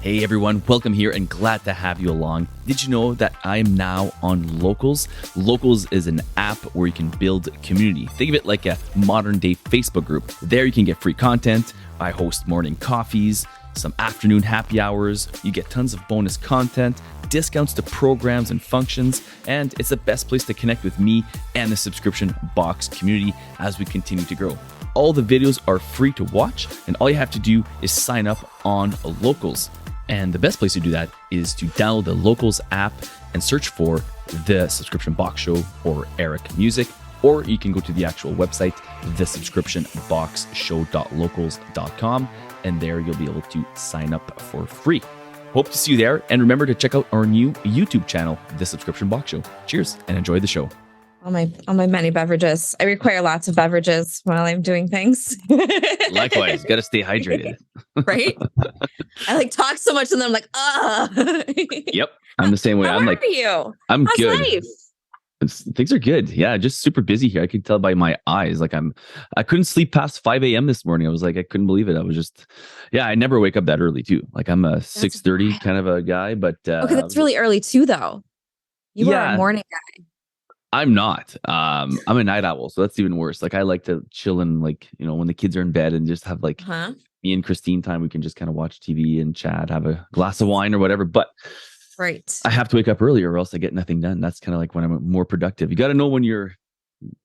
Hey everyone, welcome here and glad to have you along. Did you know that I am now on Locals? Locals is an app where you can build community. Think of it like a modern day Facebook group. There you can get free content. I host morning coffees, some afternoon happy hours. You get tons of bonus content, discounts to programs and functions, and it's the best place to connect with me and the subscription box community as we continue to grow. All the videos are free to watch, and all you have to do is sign up on Locals. And the best place to do that is to download the Locals app and search for The Subscription Box Show or Eric Music, or you can go to the actual website, thesubscriptionboxshow.locals.com, and there you'll be able to sign up for free. Hope to see you there, and remember to check out our new YouTube channel, The Subscription Box Show. Cheers, and enjoy the show. All my many beverages. I require lots of beverages while I'm doing things. Likewise, got to stay hydrated. Right? I talk so much and then I'm like, Yep, I'm the same way. How are you? I'm How's good. Life? Things are good. Yeah, just super busy here. I can tell by my eyes. I couldn't sleep past 5 a.m. this morning. I was I couldn't believe it. I was just, I never wake up that early too. I'm a 6:30 kind of a guy, but okay, that's really early too, though. You are a morning guy. I'm not. I'm a night owl, so that's even worse. I like to chill and when the kids are in bed and just have me and Christine time. We can just kind of watch TV and chat, have a glass of wine or whatever. But right, I have to wake up earlier or else I get nothing done. That's kind of when I'm more productive. You got to know when your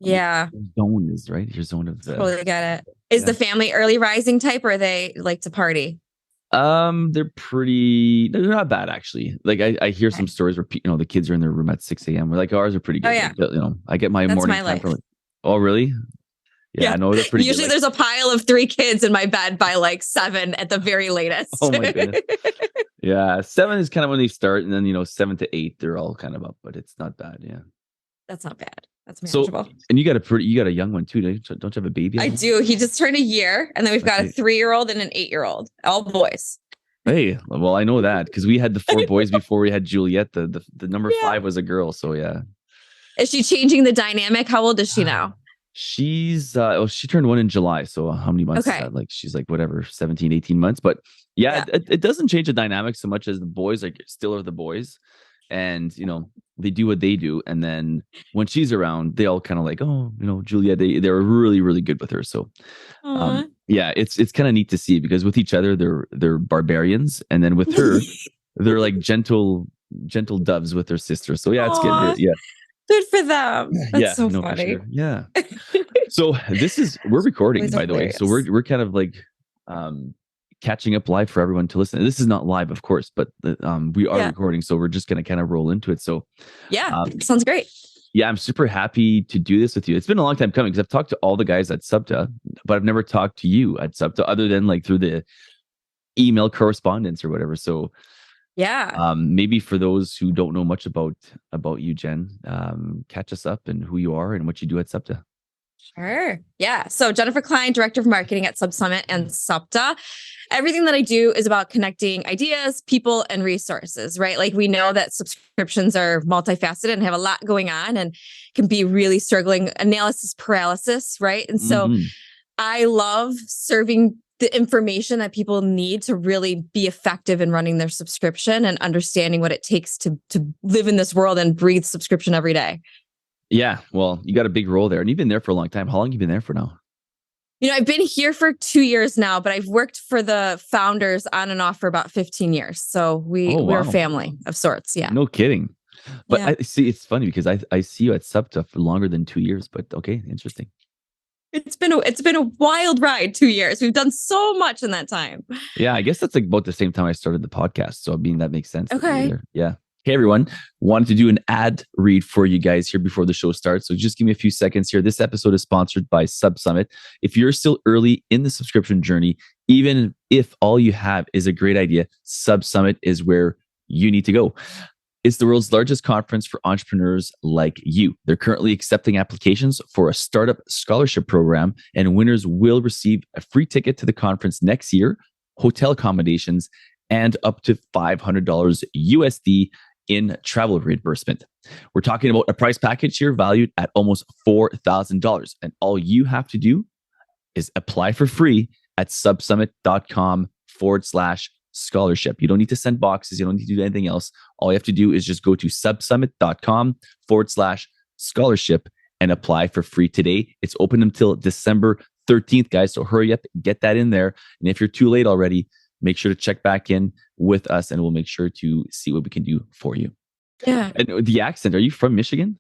zone is, right? Your zone of totally get it. Is the family early rising type, or are they like to party? They're not bad actually. I hear some stories where the kids are in their room at 6 a.m. We're ours are pretty good. Oh, yeah. I get my morning time from oh really? Yeah, I know they're pretty usually good. There's a pile of 3 kids in my bed by 7 at the very latest. Oh my goodness. Yeah, 7 is kind of when they start, and then 7 to 8 they're all kind of up, but it's not bad. Yeah, that's not bad. That's manageable. So, and you got a young one too, don't you have a baby? I do. He just turned a year, and then we've got a 3-year-old and an 8-year-old, all boys. Hey, well, I know that because we had the 4 boys before we had Juliet. The number 5 was a girl, so yeah. Is she changing the dynamic? How old is she now? She's she turned 1 in July, so how many months is that? She's 17, 18 months, but it doesn't change the dynamic so much as the boys still are the boys, and they do what they do, and then when she's around they all kind of Julia, they're really, really good with her. So it's kind of neat to see, because with each other they're barbarians, and then with her they're gentle doves with their sister. So it's good. Yeah, good for them. That's so funny. Sure. Yeah. So we're recording, by the way. So we're kind of catching up live for everyone to listen. This is not live, of course, but we are recording, so we're just going to kind of roll into it. So sounds great. Yeah, I'm super happy to do this with you. It's been a long time coming because I've talked to all the guys at Subta, but I've never talked to you at Subta other than through the email correspondence or whatever. So maybe for those who don't know much about you, Jen, catch us up and who you are and what you do at Subta. Sure. Yeah. So Jennifer Cline, Director of Marketing at SubSummit and Subta. Everything that I do is about connecting ideas, people, and resources, right? We know that subscriptions are multifaceted and have a lot going on and can be really struggling, analysis paralysis, right? And so I love serving the information that people need to really be effective in running their subscription and understanding what it takes to live in this world and breathe subscription every day. Yeah, well, you got a big role there, and you've been there for a long time. How long have you been there for now? I've been here for 2 years now, but I've worked for the founders on and off for about 15 years. So we're a family of sorts. Yeah. No kidding. But I see, it's funny because I see you at Subta for longer than 2 years, but okay, interesting. It's been a wild ride, 2 years. We've done so much in that time. Yeah, I guess that's about the same time I started the podcast. So that makes sense. Okay. Yeah. Hey everyone, wanted to do an ad read for you guys here before the show starts. So just give me a few seconds here. This episode is sponsored by SubSummit. If you're still early in the subscription journey, even if all you have is a great idea, SubSummit is where you need to go. It's the world's largest conference for entrepreneurs like you. They're currently accepting applications for a startup scholarship program, and winners will receive a free ticket to the conference next year, hotel accommodations, and up to $500 USD in travel reimbursement. We're talking about a price package here valued at almost $4,000. And all you have to do is apply for free at subsummit.com Scholarship. You don't need to send boxes. You don't need to do anything else. All you have to do is just go to subsummit.com/scholarship and apply for free today. It's open until December 13th, guys. So hurry up, get that in there. And if you're too late already, make sure to check back in with us and we'll make sure to see what we can do for you. Yeah. And the accent, are you from Michigan?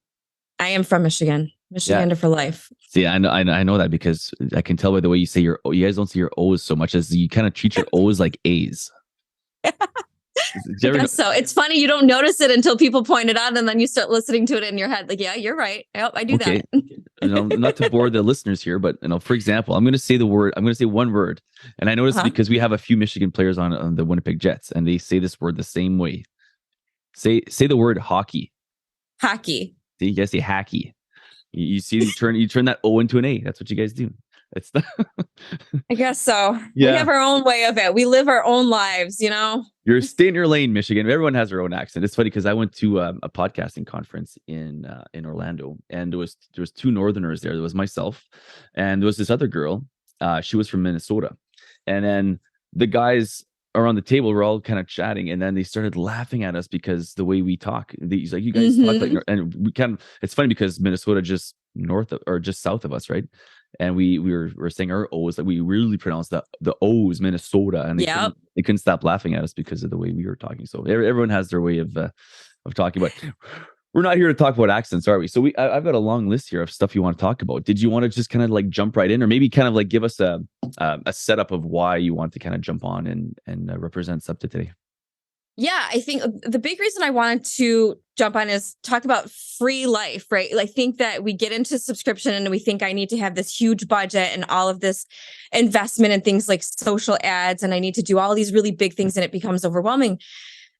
I am from Michigan. Michigander for life. See, I know that because I can tell by the way you say you guys don't say your O's so much as you kind of treat your O's like A's. So it's funny. You don't notice it until people point it out and then you start listening to it in your head. Like, yeah, you're right. Yep, I do that. Not to bore the listeners here, but for example, I'm going to say one word. And I noticed because we have a few Michigan players on the Winnipeg Jets and they say this word the same way. Say the word hockey. Hockey. See, you guys say hacky. You see, you turn that O into an A. That's what you guys do. It's I guess so. Yeah. We have our own way of it. We live our own lives, you know? You're stay in your lane, Michigan. Everyone has their own accent. It's funny because I went to a podcasting conference in Orlando, and there was two Northerners there. There was myself, and there was this other girl. She was from Minnesota, and then the guys around the table were all kind of chatting, and then they started laughing at us because the way we talk. He's like, "You guys talk like," and we kind of. It's funny because Minnesota just north of, or just south of us, right? And we were saying our O's, like we really pronounced the O's Minnesota, and they couldn't stop laughing at us because of the way we were talking. So everyone has their way of talking. But we're not here to talk about accents, are we? So I've got a long list here of stuff you want to talk about. Did you want to just kind of like jump right in, or maybe kind of like give us a setup of why you want to kind of jump on and represent Subta today? Yeah, I think the big reason I wanted to jump on is talk about free life, right? I think that we get into subscription and we think I need to have this huge budget and all of this investment in things like social ads, and I need to do all these really big things, and it becomes overwhelming.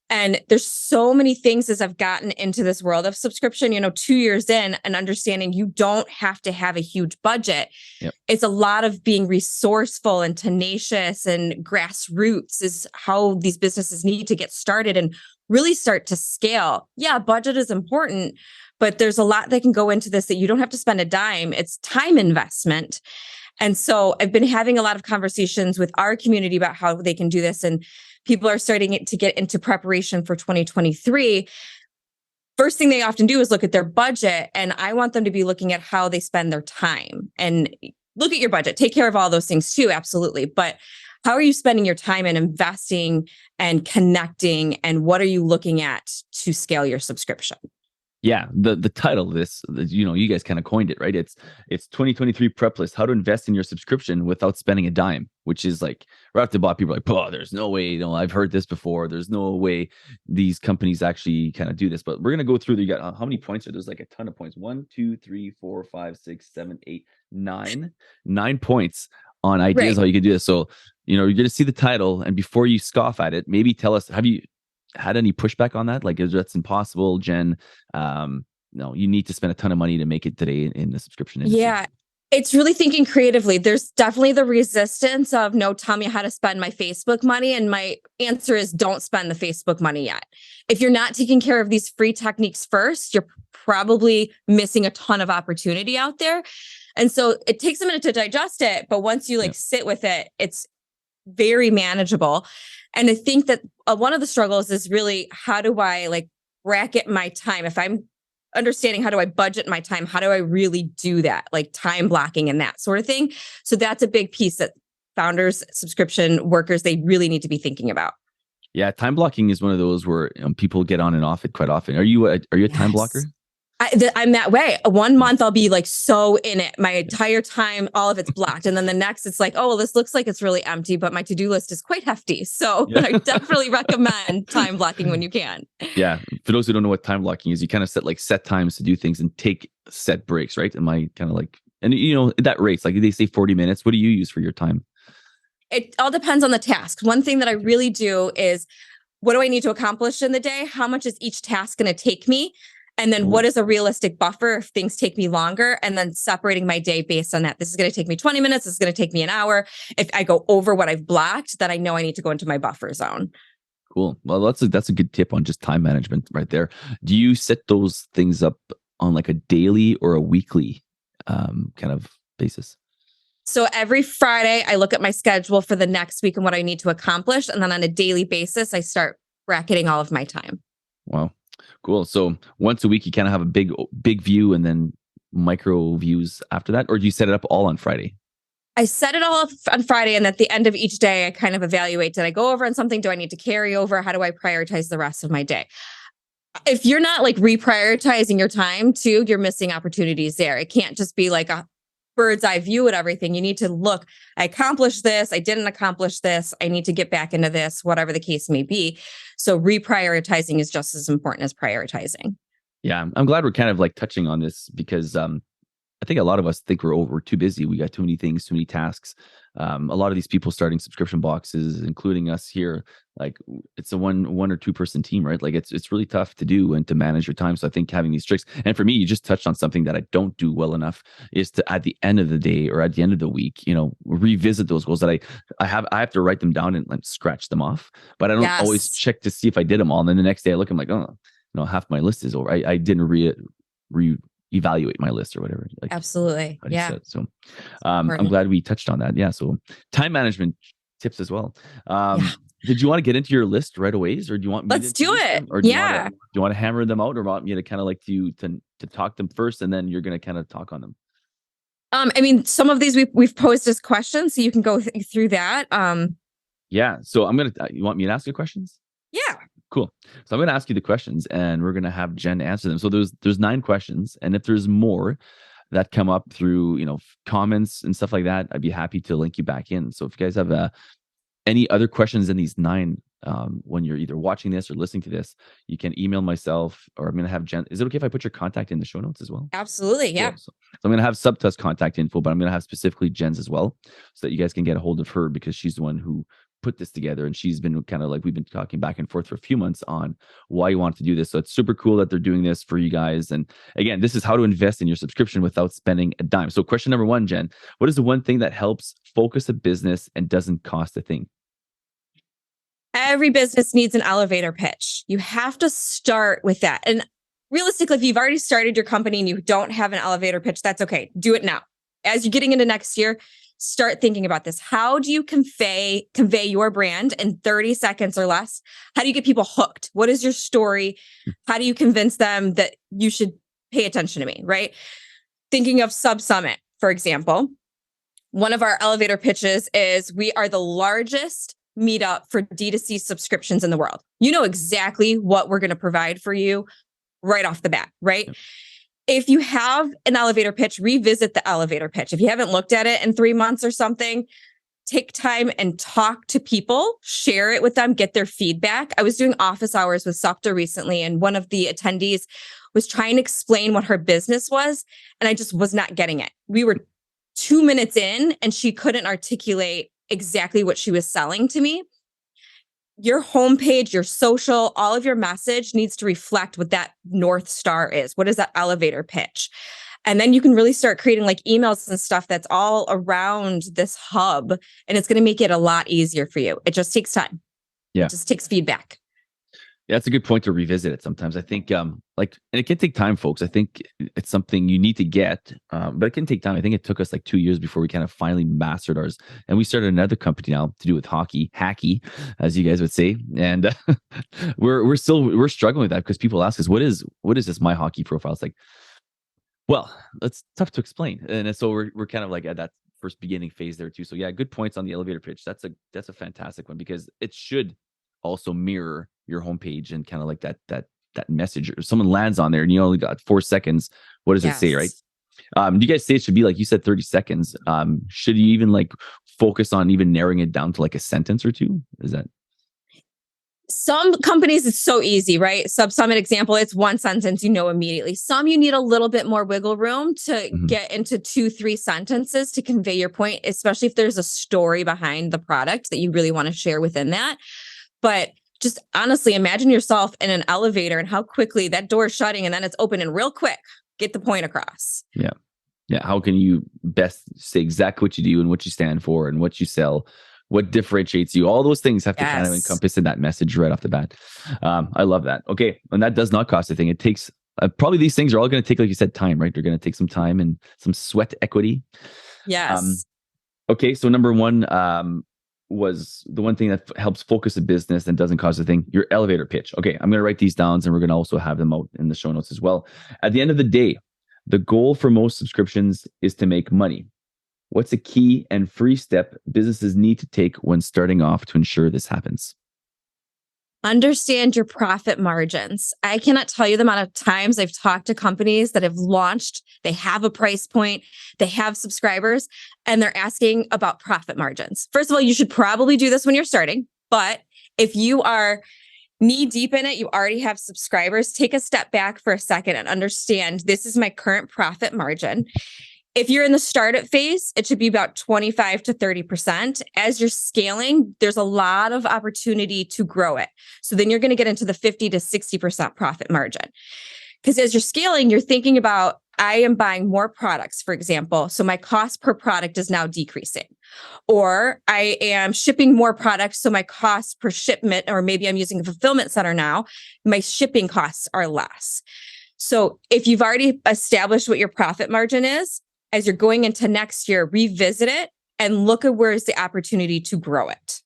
And there's so many things as I've gotten into this world of subscription, 2 years in, and understanding you don't have to have a huge budget. Yep. It's a lot of being resourceful and tenacious, and grassroots is how these businesses need to get started and really start to scale. Yeah, budget is important, but there's a lot that can go into this that you don't have to spend a dime. It's time investment. And so I've been having a lot of conversations with our community about how they can do this. And people are starting to get into preparation for 2023. First thing they often do is look at their budget. And I want them to be looking at how they spend their time. And look at your budget. Take care of all those things too, absolutely. But how are you spending your time and investing and connecting? And what are you looking at to scale your subscription? Yeah, the title of this, you guys kind of coined it, right? It's 2023 prep list, how to invest in your subscription without spending a dime, which is like right off the bat, people are like, oh, there's no way, I've heard this before. There's no way these companies actually kind of do this. But we're going to go through, you got how many points are there's like a ton of points. 1, 2, 3, 4, 5, 6, 7, 8, 9 points on ideas how you can do this. So, you're going to see the title, and before you scoff at it, maybe tell us, have you had any pushback on that? Like, that's impossible, Jen. No, you need to spend a ton of money to make it today in the subscription industry. Yeah, it's really thinking creatively. There's definitely the resistance of, no, tell me how to spend my Facebook money. And my answer is, don't spend the Facebook money yet. If you're not taking care of these free techniques first, you're probably missing a ton of opportunity out there. And so it takes a minute to digest it. But once you sit with it, it's very manageable. And I think that one of the struggles is really, how do I bracket my time? If I'm understanding how do I budget my time, how do I really do that? Like time blocking and that sort of thing. So that's a big piece that founders, subscription workers, they really need to be thinking about. Yeah, time blocking is one of those where people get on and off it quite often. Are you a time blocker? I'm that way. 1 month I'll be so in it. My entire time, all of it's blocked. And then the next it's like, oh, well, this looks like it's really empty, but my to-do list is quite hefty. So I definitely recommend time blocking when you can. Yeah. For those who don't know what time blocking is, you kind of set times to do things and take set breaks, right? Am I kind of and that rates, like they say 40 minutes. What do you use for your time? It all depends on the task. One thing that I really do is, what do I need to accomplish in the day? How much is each task going to take me? And then what is a realistic buffer if things take me longer? And then separating my day based on that. This is going to take me 20 minutes. This is going to take me an hour. If I go over what I've blocked, then I know I need to go into my buffer zone. Cool. Well, that's a good tip on just time management right there. Do you set those things up on like a daily or a weekly kind of basis? So every Friday, I look at my schedule for the next week and what I need to accomplish. And then on a daily basis, I start bracketing all of my time. Wow. Cool. So once a week, you kind of have a big view and then micro views after that? Or do you set it up all on Friday? I set it all up on Friday. And at the end of each day, I kind of evaluate, did I go over on something? Do I need to carry over? How do I prioritize the rest of my day? If you're not like reprioritizing your time too, you're missing opportunities there. It can't just be like a bird's eye view at everything. You need to look, I accomplished this. I didn't accomplish this. I need to get back into this, whatever the case may be. So reprioritizing is just as important as prioritizing. Yeah, I'm glad we're kind of like touching on this because I think a lot of us think we're too busy. We got too many things, too many tasks. A lot of these people starting subscription boxes, including us here, like it's a one or two person team, right? Like it's really tough to do and to manage your time. So I think having these tricks, and for me, you just touched on something that I don't do well enough, is to at the end of the day or at the end of the week, revisit those goals that I have to write them down and like scratch them off. But I don't always check to see if I did them all. And then the next day I look, I'm like, oh, half my list is over. I didn't evaluate my list or whatever. Like absolutely. Yeah. Said. So I'm glad we touched on that. Yeah. So time management tips as well. Did you want to get into your list right away, or do you want me Let's do it? Or do you want to hammer them out, or want me to kind of like to talk them first and then you're going to kind of talk on them? I mean, some of these we've posed as questions, so you can go through that. Yeah. So you want me to ask you questions? Yeah. Cool. So I'm going to ask you the questions and we're going to have Jenn answer them. So there's 9 questions. And if there's more that come up through, comments and stuff like that, I'd be happy to link you back in. So if you guys have any other questions in these 9, when you're either watching this or listening to this, you can email myself, or I'm going to have Jenn. Is it okay if I put your contact in the show notes as well? Absolutely. Yeah. Cool. So I'm going to have Subta's contact info, but I'm going to have specifically Jenn's as well, so that you guys can get a hold of her, because she's the one who put this together, and she's been kind of like, we've been talking back and forth for a few months on why you want to do this. So it's super cool that they're doing this for you guys. And again, this is how to invest in your subscription without spending a dime. So question number 1, Jenn, what is the one thing that helps focus a business and doesn't cost a thing? Every business needs an elevator pitch. You have to start with that. And realistically, if you've already started your company and you don't have an elevator pitch, that's okay. Do it now. As you're getting into next year, start thinking about this. How do you convey your brand in 30 seconds or less? How do you get people hooked? What is your story? How do you convince them that you should pay attention to me, right? Thinking of SubSummit, for example, one of our elevator pitches is we are the largest meetup for D2C subscriptions in the world. You know exactly what we're going to provide for you right off the bat, right? Yep. If you have an elevator pitch, revisit the elevator pitch. If you haven't looked at it in 3 months or something, take time and talk to people, share it with them, get their feedback. I was doing office hours with Subta recently, and one of the attendees was trying to explain what her business was, and I just was not getting it. We were 2 minutes in, and she couldn't articulate exactly what she was selling to me. Your homepage, your social, all of your message needs to reflect what that North Star is. What is that elevator pitch? And then you can really start creating like emails and stuff that's all around this hub. And it's going to make it a lot easier for you. It just takes time. Yeah. It just takes feedback. Yeah, that's a good point to revisit it sometimes. I think and it can take time, folks. I think it's something you need to get, but it can take time. I think it took us like 2 years before we kind of finally mastered ours. And we started another company now to do with hacky, as you guys would say. And we're struggling with that, because people ask us, what is this My Hockey profile? It's like, well, it's tough to explain. And so we're kind of like at that first beginning phase there too. So yeah, good points on the elevator pitch. That's a fantastic one, because it should also mirror your homepage and kind of like that message. If someone lands on there and you only got 4 seconds, what does it say, right? Do you guys say it should be like you said, 30 seconds? Should you even like focus on even narrowing it down to like a sentence or two? Is that? Some companies, it's so easy, right? SubSummit example, it's 1 sentence, immediately. Some you need a little bit more wiggle room to get into 2-3 sentences to convey your point, especially if there's a story behind the product that you really want to share within that. But just honestly, imagine yourself in an elevator and how quickly that door is shutting and then it's opening real quick. Get the point across. Yeah. Yeah. How can you best say exactly what you do and what you stand for and what you sell? What differentiates you? All those things have to kind of encompass in that message right off the bat. I love that. Okay. And that does not cost a thing. It takes probably, these things are all going to take, like you said, time, right? They're going to take some time and some sweat equity. Yes. Okay, so number one was the one thing that helps focus a business and doesn't cause a thing, your elevator pitch. Okay, I'm going to write these down and we're going to also have them out in the show notes as well. At the end of the day, the goal for most subscriptions is to make money. What's a key and free step businesses need to take when starting off to ensure this happens? Understand your profit margins. I cannot tell you the amount of times I've talked to companies that have launched, they have a price point, they have subscribers, and they're asking about profit margins. First of all, you should probably do this when you're starting, but if you are knee deep in it, you already have subscribers, take a step back for a second and understand this is my current profit margin. If you're in the startup phase, it should be about 25 to 30%. As you're scaling, there's a lot of opportunity to grow it. So then you're going to get into the 50 to 60% profit margin. Because as you're scaling, you're thinking about, I am buying more products, for example. So my cost per product is now decreasing. Or I am shipping more products. So my cost per shipment, or maybe I'm using a fulfillment center now, my shipping costs are less. So if you've already established what your profit margin is, as you're going into next year, revisit it and look at where is the opportunity to grow it.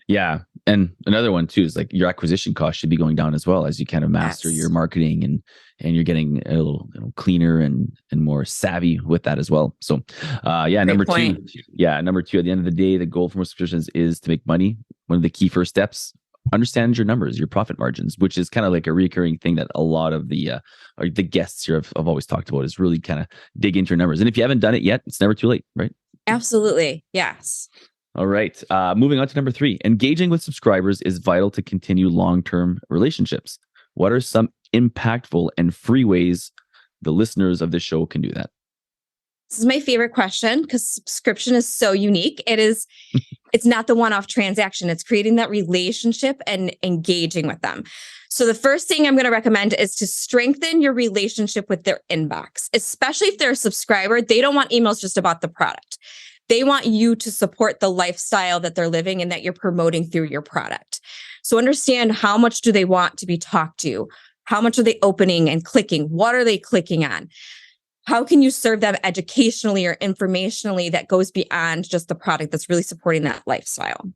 Yeah. And another one too is like your acquisition cost should be going down as well as you kind of master your marketing and you're getting a little cleaner and more savvy with that as well. So number two, at the end of the day, the goal for most subscriptions is to make money. One of the key first steps, understand your numbers, your profit margins, which is kind of like a recurring thing that a lot of the guests here have always talked about, is really kind of dig into your numbers. And if you haven't done it yet, it's never too late, right? Absolutely. Yes. All right. Moving on to number 3, engaging with subscribers is vital to continue long-term relationships. What are some impactful and free ways the listeners of this show can do that? This is my favorite question because subscription is so unique. It's not the one-off transaction. It's creating that relationship and engaging with them. So the first thing I'm going to recommend is to strengthen your relationship with their inbox, especially if they're a subscriber. They don't want emails just about the product. They want you to support the lifestyle that they're living and that you're promoting through your product. So understand, how much do they want to be talked to? How much are they opening and clicking? What are they clicking on? How can you serve them educationally or informationally that goes beyond just the product, that's really supporting that lifestyle?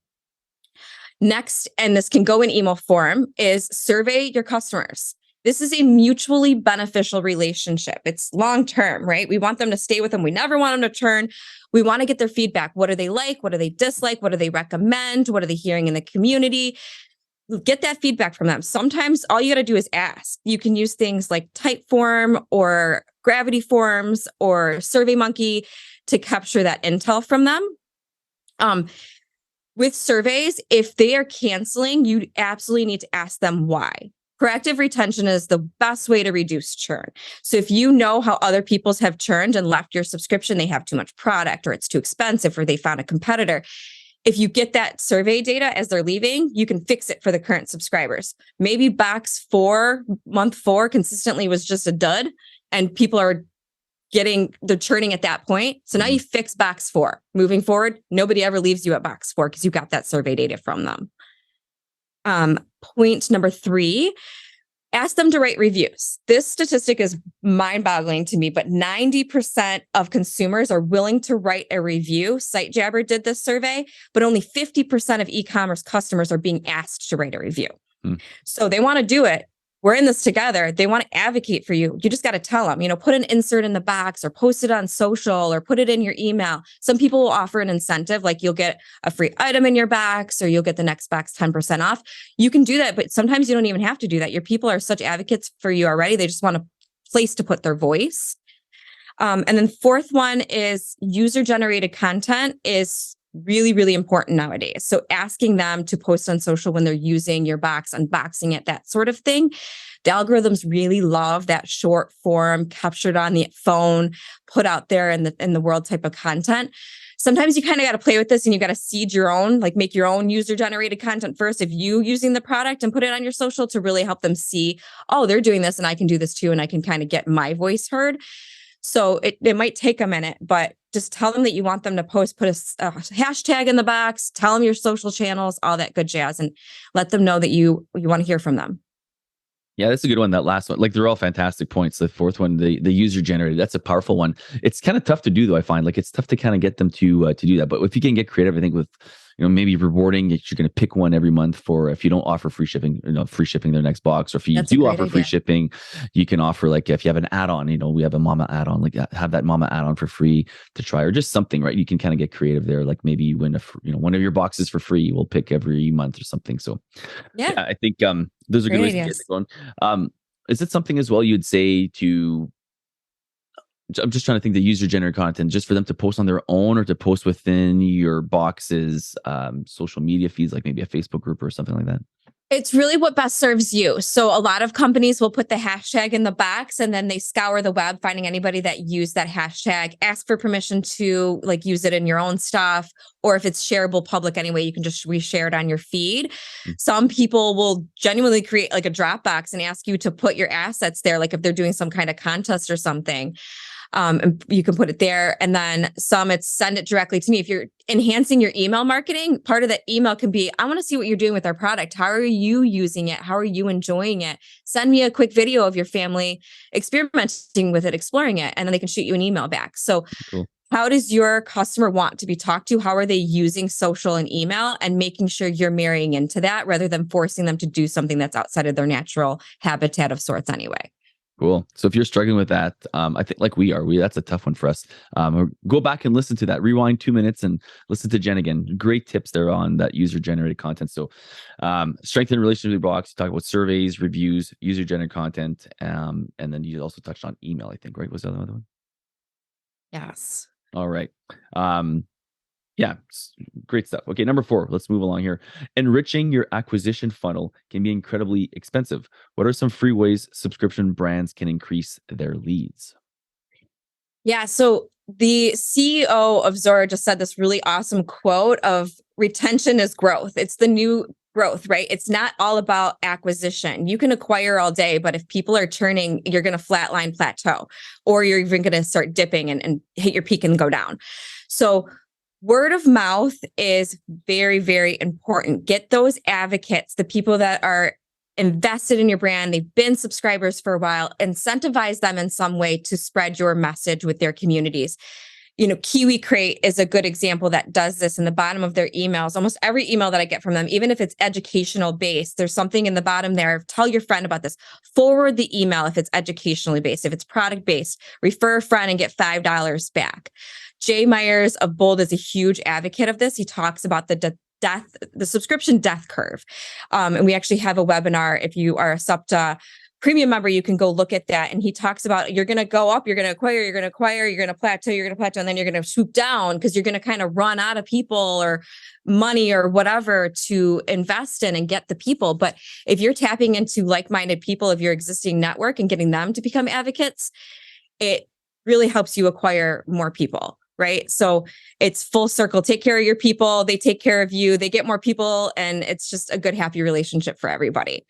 Next, and this can go in email form, is survey your customers. This is a mutually beneficial relationship. It's long-term, right? We want them to stay with them. We never want them to churn. We want to get their feedback. What do they like? What do they dislike? What do they recommend? What are they hearing in the community? Get that feedback from them. Sometimes all you got to do is ask. You can use things like Typeform or Gravity Forms or SurveyMonkey to capture that intel from them. With surveys, if they are canceling, you absolutely need to ask them why. Proactive retention is the best way to reduce churn. So if you know how other people's have churned and left your subscription, they have too much product or it's too expensive or they found a competitor. If you get that survey data as they're leaving, you can fix it for the current subscribers. Maybe month 4 consistently was just a dud and people are they're churning at that point. So now you fix box 4. Moving forward, nobody ever leaves you at box 4 because you got that survey data from them. Point number 3, ask them to write reviews. This statistic is mind-boggling to me, but 90% of consumers are willing to write a review. SiteJabber did this survey, but only 50% of e-commerce customers are being asked to write a review. So they want to do it. We're in this together. They want to advocate for you. You just got to tell them, put an insert in the box or post it on social or put it in your email. Some people will offer an incentive, like you'll get a free item in your box or you'll get the next box 10% off. You can do that, but sometimes you don't even have to do that. Your people are such advocates for you already. They just want a place to put their voice. And then 4th one is user-generated content is really, really important nowadays. So asking them to post on social when they're using your box, unboxing it, that sort of thing. The algorithms really love that short form, captured on the phone, put out there in the world type of content. Sometimes you kind of got to play with this and you got to seed your own, like make your own user-generated content first. If you using the product and put it on your social to really help them see, oh, they're doing this and I can do this too. And I can kind of get my voice heard. So it might take a minute, but just tell them that you want them to put a hashtag in the box, tell them your social channels, all that good jazz, and let them know that you want to hear from them. Yeah, that's a good one. That last one, like they're all fantastic points. The fourth one, the user generated, that's a powerful one. It's kind of tough to do though. I find like it's tough to kind of get them to do that. But if you can get creative, I think with maybe rewarding, you're going to pick one every month for if you don't offer free shipping, free shipping their next box, or if you That's a do great offer free idea. shipping, you can offer like if you have an add-on, we have a mama add-on, like have that mama add-on for free to try, or just something, right? You can kind of get creative there. Like maybe you win one of your boxes for free. We'll pick every month or something. So Yeah, yeah, I think those are good great ways to get it ideas. going. Is it something as well you'd say to, I'm just trying to think, the user generated content, just for them to post on their own or to post within your box's social media feeds, like maybe a Facebook group or something like that? It's really what best serves you. So a lot of companies will put the hashtag in the box and then they scour the web, finding anybody that used that hashtag, ask for permission to like use it in your own stuff. Or if it's shareable public anyway, you can just reshare it on your feed. Mm. Some people will genuinely create like a Dropbox and ask you to put your assets there, like if they're doing some kind of contest or something. And you can put it there. And then some, it's send it directly to me. If you're enhancing your email marketing, part of that email can be, I want to see what you're doing with our product. How are you using it? How are you enjoying it? Send me a quick video of your family experimenting with it, exploring it, and then they can shoot you an email back. So Cool. how does your customer want to be talked to? How are they using social and email, and making sure you're marrying into that rather than forcing them to do something that's outside of their natural habitat of sorts anyway. Cool. So if you're struggling with that, I think like that's a tough one for us. Go back and listen to that. Rewind 2 minutes and listen to Jenn again. Great tips there on that user generated content. So strengthen relationship with blocks. You talk about surveys, reviews, user generated content, and then you also touched on email, I think, right? Was that the other one? Yes. All right. Yeah, great stuff. Okay, number 4, let's move along here. Enriching your acquisition funnel can be incredibly expensive. What are some free ways subscription brands can increase their leads? Yeah. So the CEO of Zora just said this really awesome quote of retention is growth. It's the new growth, right? It's not all about acquisition. You can acquire all day, but if people are churning, you're going to flatline plateau, or you're even going to start dipping and hit your peak and go down. So word of mouth is very, very important. Get those advocates, the people that are invested in your brand, they've been subscribers for a while, incentivize them in some way to spread your message with their communities. Kiwi Crate is a good example that does this in the bottom of their emails. Almost every email that I get from them, even if it's educational based, there's something in the bottom there. Tell your friend about this. Forward the email if it's educationally based. If it's product based, refer a friend and get $5 back. Jay Myers of Bold is a huge advocate of this. He talks about the subscription death curve. And we actually have a webinar. If you are a Subta premium member, you can go look at that. And he talks about you're going to go up, you're going to acquire, you're going to acquire, you're going to plateau, and then you're going to swoop down because you're going to kind of run out of people or money or whatever to invest in and get the people. But if you're tapping into like-minded people of your existing network and getting them to become advocates, it really helps you acquire more people. Right. So it's full circle. Take care of your people. They take care of you. They get more people. And it's just a good, happy relationship for everybody.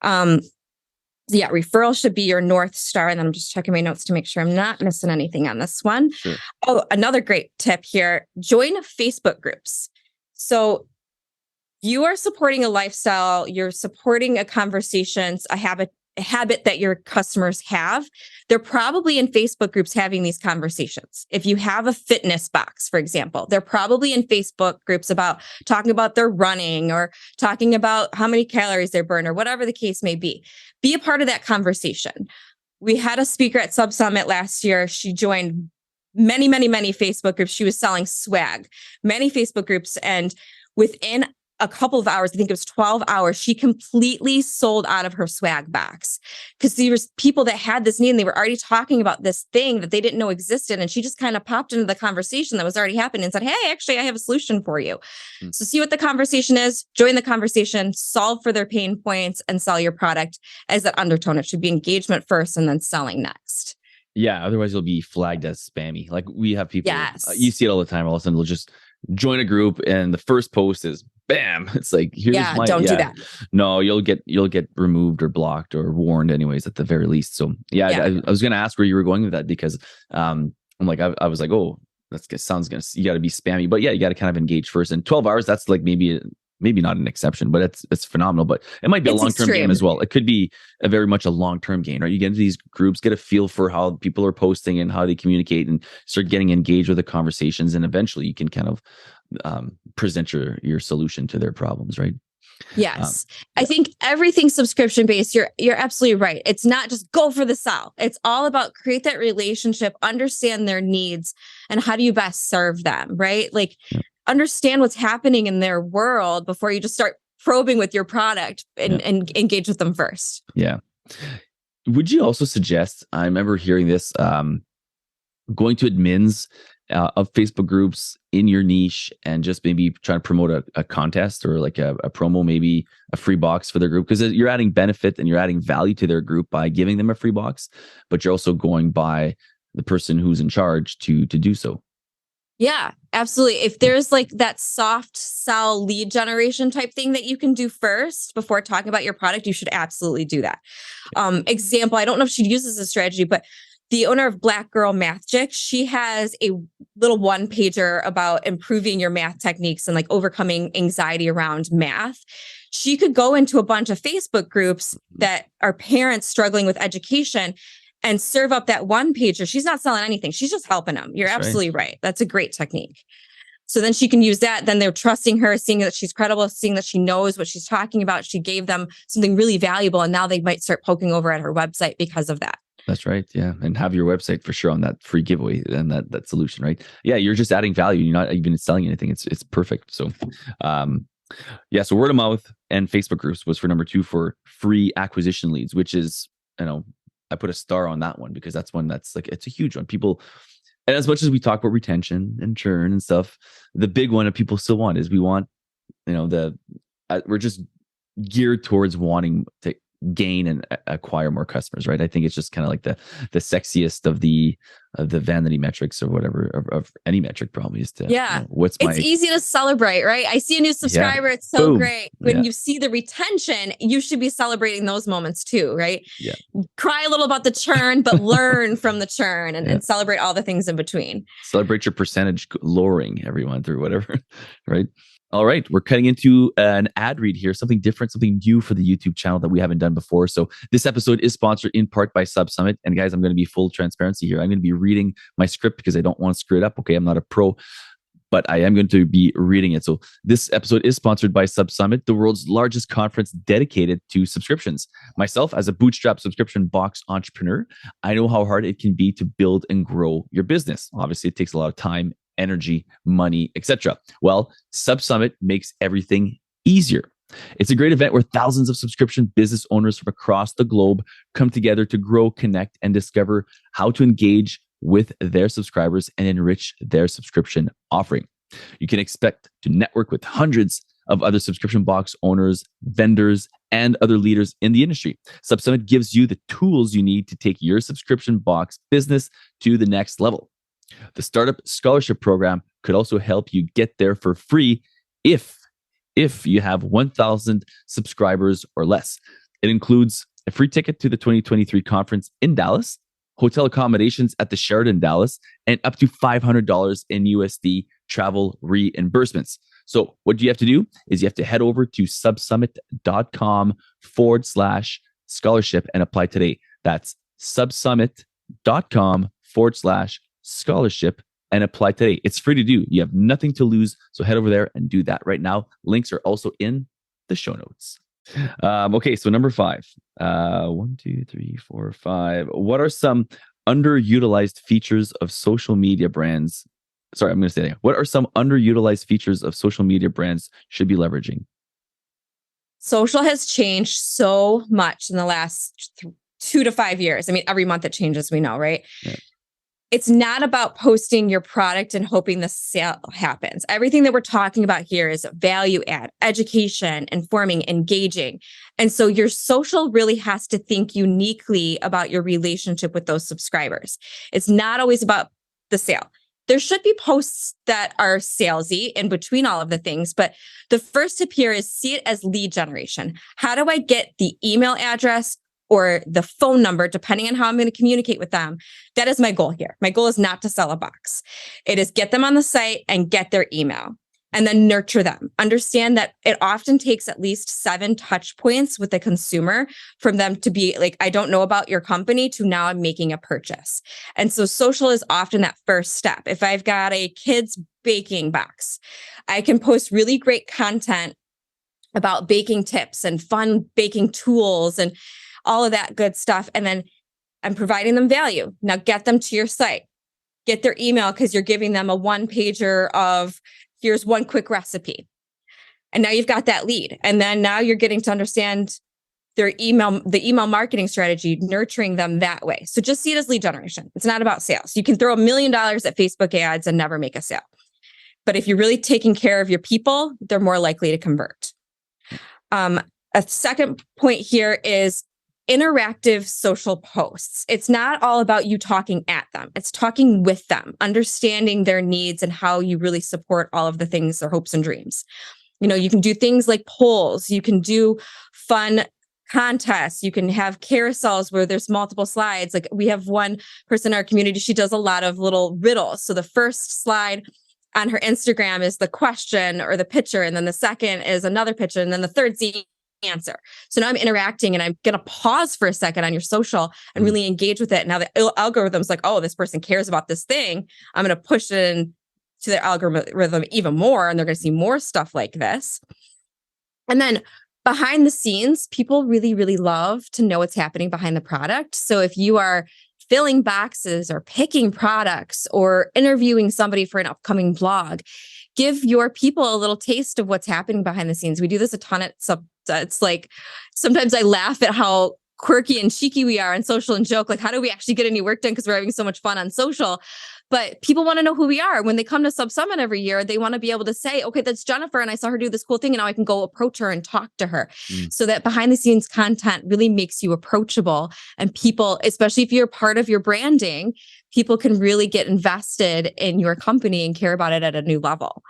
Yeah, referral should be your North Star. And then I'm just checking my notes to make sure I'm not missing anything on this one. Sure. Oh, another great tip here. Join Facebook groups. So you are supporting a lifestyle. You're supporting a conversation, a habit that your customers have. They're probably in Facebook groups having these conversations. If you have a fitness box, for example, they're probably in Facebook groups about talking about their running or talking about how many calories they burn or whatever the case may be. Be a part of that conversation. We had a speaker at SubSummit last year. She joined many, many, many Facebook groups. She was selling swag, many Facebook groups. And within a couple of hours, I think it was 12 hours, she completely sold out of her swag box because there was people that had this need and they were already talking about this thing that they didn't know existed. And she just kind of popped into the conversation that was already happening and said, hey, actually, I have a solution for you. So see what the conversation is, join the conversation, solve for their pain points, and sell your product as that undertone. It should be engagement first and then selling next. Yeah, otherwise you'll be flagged as spammy. Like we have people, Yes. You see it all the time. All of a sudden they'll just join a group and the first post is bam. It's like, here's my, don't do that. No, you'll get removed or blocked or warned anyways at the very least. So yeah. I was going to ask where you were going with that because I'm like, I was like, oh, you got to be spammy, but yeah, you got to kind of engage first. And 12 hours, that's like maybe maybe not an exception, but it's phenomenal. But it might be a long-term game as well. It could be a very much a long-term game, right? You get into these groups, get a feel for how people are posting and how they communicate, and start getting engaged with the conversations, and eventually you can kind of present your solution to their problems, right? Yes. I think everything subscription based, you're absolutely right. It's not just go for the sell. It's all about create that relationship, understand their needs, and how do you best serve them, right? Like understand what's happening in their world before you just start probing with your product and engage with them first. Yeah. Would you also suggest, I remember hearing this, going to admins of Facebook groups in your niche and just maybe trying to promote a contest or like a promo, maybe a free box for their group, because you're adding benefit and you're adding value to their group by giving them a free box, but you're also going by the person who's in charge to do so. Yeah, absolutely. If there's like that soft sell lead generation type thing that you can do first before talking about your product, you should absolutely do that. Example, I don't know if she uses this strategy, but the owner of Black Girl Magic, she has a little one pager about improving your math techniques and like overcoming anxiety around math. She could go into a bunch of Facebook groups that are parents struggling with education and serve up that one pager. She's not selling anything. She's just helping them. You're absolutely right. That's a great technique. So then she can use that. Then they're trusting her, seeing that she's credible, seeing that she knows what she's talking about. She gave them something really valuable. And now they might start poking over at her website because of that. That's right. Yeah. And have your website for sure on that free giveaway and that solution, right? Yeah. You're just adding value. You're not even selling anything. It's perfect. So, so word of mouth and Facebook groups was for number 2 for free acquisition leads, which is, I put a star on that one because that's one that's like, it's a huge one. People, and as much as we talk about retention and churn and stuff, the big one that people still want is we want, we're just geared towards wanting to gain and acquire more customers, right? I think it's just kind of like the sexiest of the vanity metrics or whatever of any metric probably is to it's easy to celebrate, right? I see a new subscriber, it's so great. When you see the retention, you should be celebrating those moments too, right? Yeah. Cry a little about the churn, but learn from the churn and celebrate all the things in between. Celebrate your percentage lowering every month or whatever, right? All right, we're cutting into an ad read here, something different, something new for the YouTube channel that we haven't done before. So this episode is sponsored in part by SubSummit. And guys, I'm going to be full transparency here. I'm going to be reading my script because I don't want to screw it up. Okay, I'm not a pro, but I am going to be reading it. So this episode is sponsored by SubSummit, the world's largest conference dedicated to subscriptions. Myself, as a bootstrap subscription box entrepreneur, I know how hard it can be to build and grow your business. Obviously, it takes a lot of time, energy, money, etc. Well, SubSummit makes everything easier. It's a great event where thousands of subscription business owners from across the globe come together to grow, connect, and discover how to engage with their subscribers and enrich their subscription offering. You can expect to network with hundreds of other subscription box owners, vendors, and other leaders in the industry. SubSummit gives you the tools you need to take your subscription box business to the next level. The Startup Scholarship Program could also help you get there for free if you have 1,000 subscribers or less. It includes a free ticket to the 2023 conference in Dallas, hotel accommodations at the Sheraton Dallas, and up to $500 in USD travel reimbursements. So what you have to do is you have to head over to subsummit.com/scholarship and apply today. That's subsummit.com/scholarship and apply today. It's free to do. You have nothing to lose. So head over there and do that right now. Links are also in the show notes. Okay, so number 5. 1, 2, 3, 4, 5. What are some underutilized features of social media brands? Sorry, I'm going to say that. What are some underutilized features of social media brands should be leveraging? Social has changed so much in the last 2 to 5 years. I mean, every month it changes, we know, right? Yeah. It's not about posting your product and hoping the sale happens. Everything that we're talking about here is value add, education, informing, engaging. And so your social really has to think uniquely about your relationship with those subscribers. It's not always about the sale. There should be posts that are salesy in between all of the things, but the first tip here is see it as lead generation. How do I get the email address or the phone number, depending on how I'm going to communicate with them? That is my goal here. My goal is not to sell a box. It is get them on the site and get their email. and then nurture them. Understand that it often takes at least 7 touch points with the consumer from them to be like, I don't know about your company, to now I'm making a purchase. And so social is often that first step. If I've got a kids baking box, I can post really great content about baking tips and fun baking tools and all of that good stuff. And then I'm providing them value. Now get them to your site, get their email, because you're giving them a 1-pager of here's one quick recipe. And now you've got that lead. And then now you're getting to understand the email marketing strategy, nurturing them that way. So just see it as lead generation. It's not about sales. You can throw $1 million at Facebook ads and never make a sale. But if you're really taking care of your people, they're more likely to convert. A second point here is interactive social posts. It's not all about you talking at them. It's talking with them, understanding their needs and how you really support all of the things, their hopes and dreams. You can do things like polls. You can do fun contests. You can have carousels where there's multiple slides. Like we have one person in our community, she does a lot of little riddles. So the first slide on her Instagram is the question or the picture. And then the second is another picture. And then the third's the answer. So now I'm interacting and I'm going to pause for a second on your social and really engage with it. Now the algorithm's like, oh, this person cares about this thing. I'm going to push it into their algorithm even more. And they're going to see more stuff like this. And then behind the scenes, people really, really love to know what's happening behind the product. So if you are filling boxes or picking products or interviewing somebody for an upcoming blog, give your people a little taste of what's happening behind the scenes. We do this a ton at Subta. It's like, sometimes I laugh at how quirky and cheeky we are on social and joke, like, how do we actually get any work done? Because we're having so much fun on social. But people want to know who we are. When they come to SubSummit every year, they want to be able to say, okay, that's Jennifer, and I saw her do this cool thing, and now I can go approach her and talk to her. So that behind the scenes content really makes you approachable. And people, especially if you're part of your branding, people can really get invested in your company and care about it at a new level.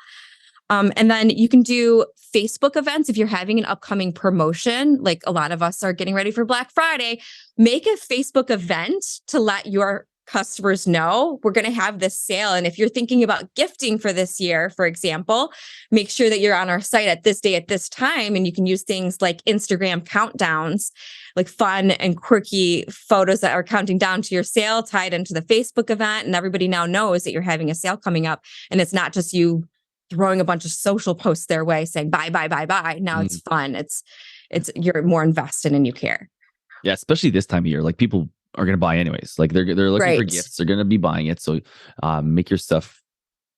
And then you can do Facebook events if you're having an upcoming promotion. Like a lot of us are getting ready for Black Friday. Make a Facebook event to let your customers know we're going to have this sale. And if you're thinking about gifting for this year, for example, make sure that you're on our site at this day, at this time. And you can use things like Instagram countdowns, like fun and quirky photos that are counting down to your sale tied into the Facebook event. And everybody now knows that you're having a sale coming up. And it's not just you throwing a bunch of social posts their way saying, buy, buy, buy, buy. Now it's fun. It's you're more invested and you care. Yeah. Especially this time of year, like people are going to buy anyways. Like they're looking for gifts. They're going to be buying it. So make your stuff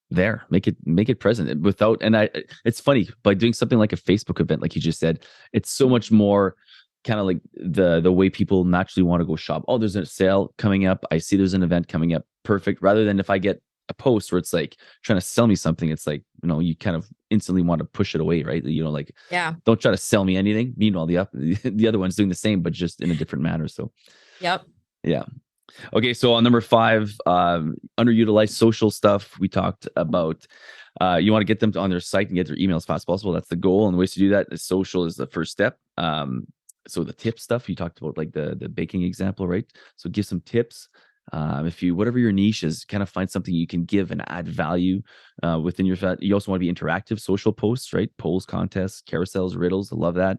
there, make it present without, it's funny, by doing something like a Facebook event, like you just said, it's so much more kind of like the way people naturally want to go shop. Oh, there's a sale coming up. I see there's an event coming up. Perfect. Rather than if I get a post where it's like trying to sell me something, it's like, you kind of instantly want to push it away, right? Don't try to sell me anything. Meanwhile, the other one's doing the same, but just in a different manner. So, yep. Yeah. Okay. So on number 5, underutilized social stuff. We talked about, you want to get them on their site and get their email as fast as possible. That's the goal. And the ways to do that is social is the first step. So the tip stuff, you talked about like the baking example, right? So give some tips. If you, whatever your niche is, kind of find something you can give and add value within your. You also want to be interactive social posts, right? Polls, contests, carousels, riddles. I love that.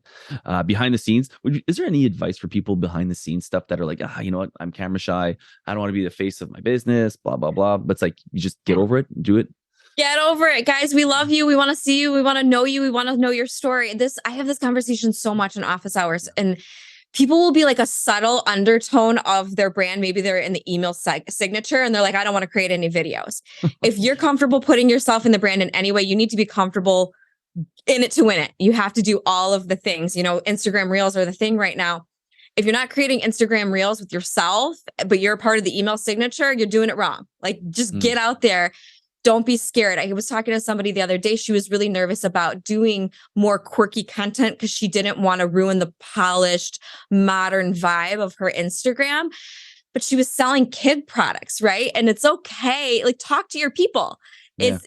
Behind the scenes, is there any advice for people behind the scenes stuff that are like, you know what, I'm camera shy, I don't want to be the face of my business, blah blah blah. But it's like, you just get over it, do it. Get over it, guys. We love you. We want to see you. We want to know you. We want to know your story. I have this conversation so much in office hours, and people will be like a subtle undertone of their brand. Maybe they're in the email signature and they're like, I don't want to create any videos. If you're comfortable putting yourself in the brand in any way, you need to be comfortable in it to win it. You have to do all of the things. Instagram Reels are the thing right now. If you're not creating Instagram Reels with yourself, but you're a part of the email signature, you're doing it wrong. Like, just get out there. Don't be scared. I was talking to somebody the other day. She was really nervous about doing more quirky content because she didn't want to ruin the polished, modern vibe of her Instagram. But she was selling kid products, right? And it's okay. Like, talk to your people. Yeah.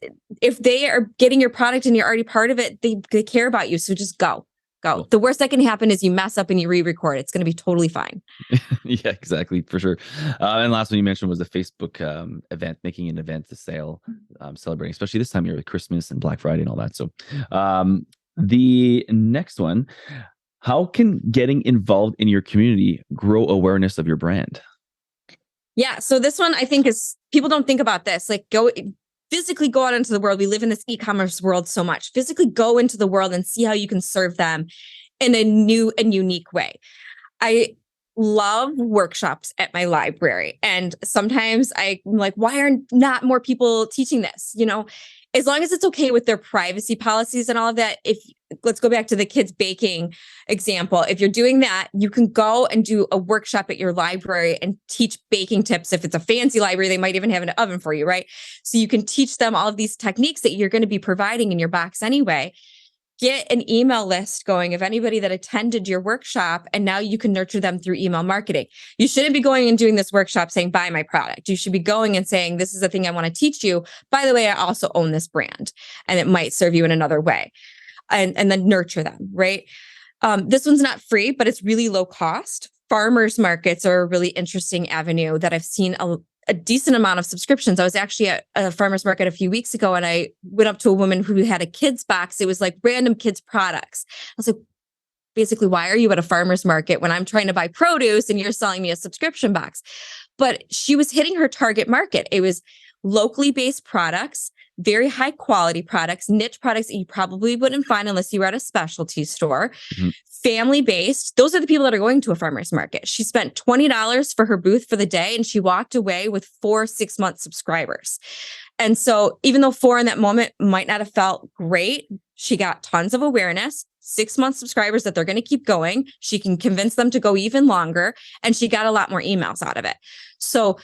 If they are getting your product and you're already part of it, they care about you. So just go. Go. Cool. The worst that can happen is you mess up and you re-record. It's going to be totally fine. Yeah, exactly, for sure. And last one you mentioned was the Facebook event, making an event, the sale, celebrating, especially this time of year with Christmas and Black Friday and all that. So the next one, how can getting involved in your community grow awareness of your brand? Yeah. So this one I think is, people don't think about this. Like physically go out into the world. We live in this e-commerce world so much. Physically go into the world and see how you can serve them in a new and unique way. I love workshops at my library. And sometimes I'm like, why are not more people teaching this? As long as it's okay with their privacy policies and all of that. Let's go back to the kids baking example. If you're doing that, you can go and do a workshop at your library and teach baking tips. If it's a fancy library, they might even have an oven for you, right? So you can teach them all of these techniques that you're going to be providing in your box anyway. Get an email list going of anybody that attended your workshop, and now you can nurture them through email marketing. You shouldn't be going and doing this workshop saying, buy my product. You should be going and saying, this is the thing I want to teach you. By the way, I also own this brand and it might serve you in another way. And then nurture them, right? This one's not free, but it's really low cost. Farmers markets are a really interesting avenue that I've seen a decent amount of subscriptions. I was actually at a farmer's market a few weeks ago and I went up to a woman who had a kids box. It was like random kids products. I was like, basically, why are you at a farmer's market when I'm trying to buy produce and you're selling me a subscription box? But she was hitting her target market. It was locally based products, very high quality products, niche products that you probably wouldn't find unless you were at a specialty store. Mm-hmm. Family based. Those are the people that are going to a farmer's market. She spent $20 for her booth for the day and she walked away with 4 6-month subscribers. And so even though 4 in that moment might not have felt great, she got tons of awareness, 6-month subscribers that they're going to keep going. She can convince them to go even longer. And she got a lot more emails out of it. So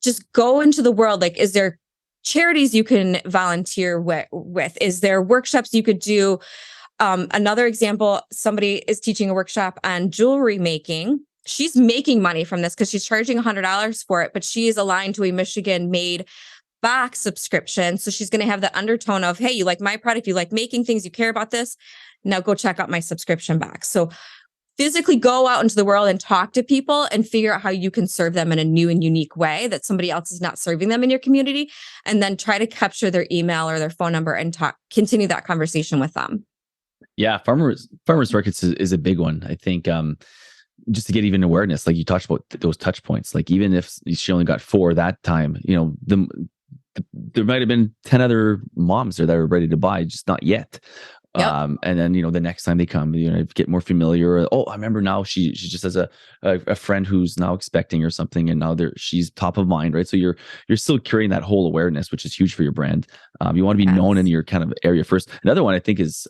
just go into the world. Like, is there charities you can volunteer with? Is there workshops you could do? Another example, somebody is teaching a workshop on jewelry making. She's making money from this because she's charging $100 for it, but she is aligned to a Michigan-made box subscription. So she's going to have the undertone of, hey, you like my product, you like making things, you care about this. Now go check out my subscription box. So physically go out into the world and talk to people and figure out how you can serve them in a new and unique way that somebody else is not serving them in your community. And then try to capture their email or their phone number and continue that conversation with them. Yeah, farmers markets is a big one. I think just to get even awareness, like you talked about those touch points. Like even if she only got 4 that time, there might have been 10 other moms there that were ready to buy, just not yet. Yep. And then the next time they come, get more familiar. Oh, I remember now. She just has a friend who's now expecting or something, and now she's top of mind, right? So you're still creating that whole awareness, which is huge for your brand. You want to be known in your kind of area first. Another one I think is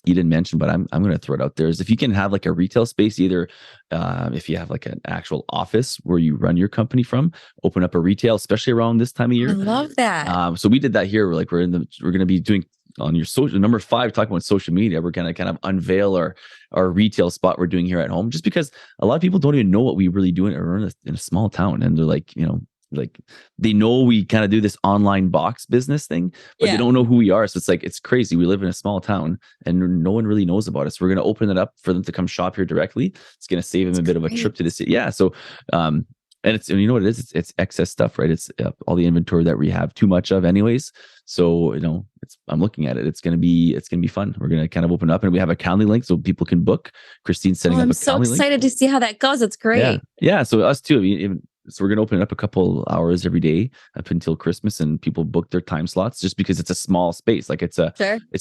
you didn't mention, but I'm going to throw it out there, is if you can have like a retail space, either if you have like an actual office where you run your company from, open up a retail, especially around this time of year. I love that. So we did that here. We're going to be doing on your social number 5, talking about social media. We're going to kind of unveil our retail spot we're doing here at home, just because a lot of people don't even know what we really do in a small town. And they're like, like they know we kind of do this online box business thing, but they don't know who we are. So it's crazy. We live in a small town and no one really knows about us. We're going to open it up for them to come shop here directly. It's going to save them a bit of a trip to the city. Yeah. So, and you know what it is? It's excess stuff, right? It's all the inventory that we have too much of anyways. So, I'm looking at it. It's going to be fun. We're going to kind of open up and we have a Calendly link so people can book. Christine's setting up a Calendly link. I'm so excited to see how that goes. It's great. Yeah. So us too. So we're going to open it up a couple hours every day up until Christmas, and people book their time slots just because it's a small space. Like it's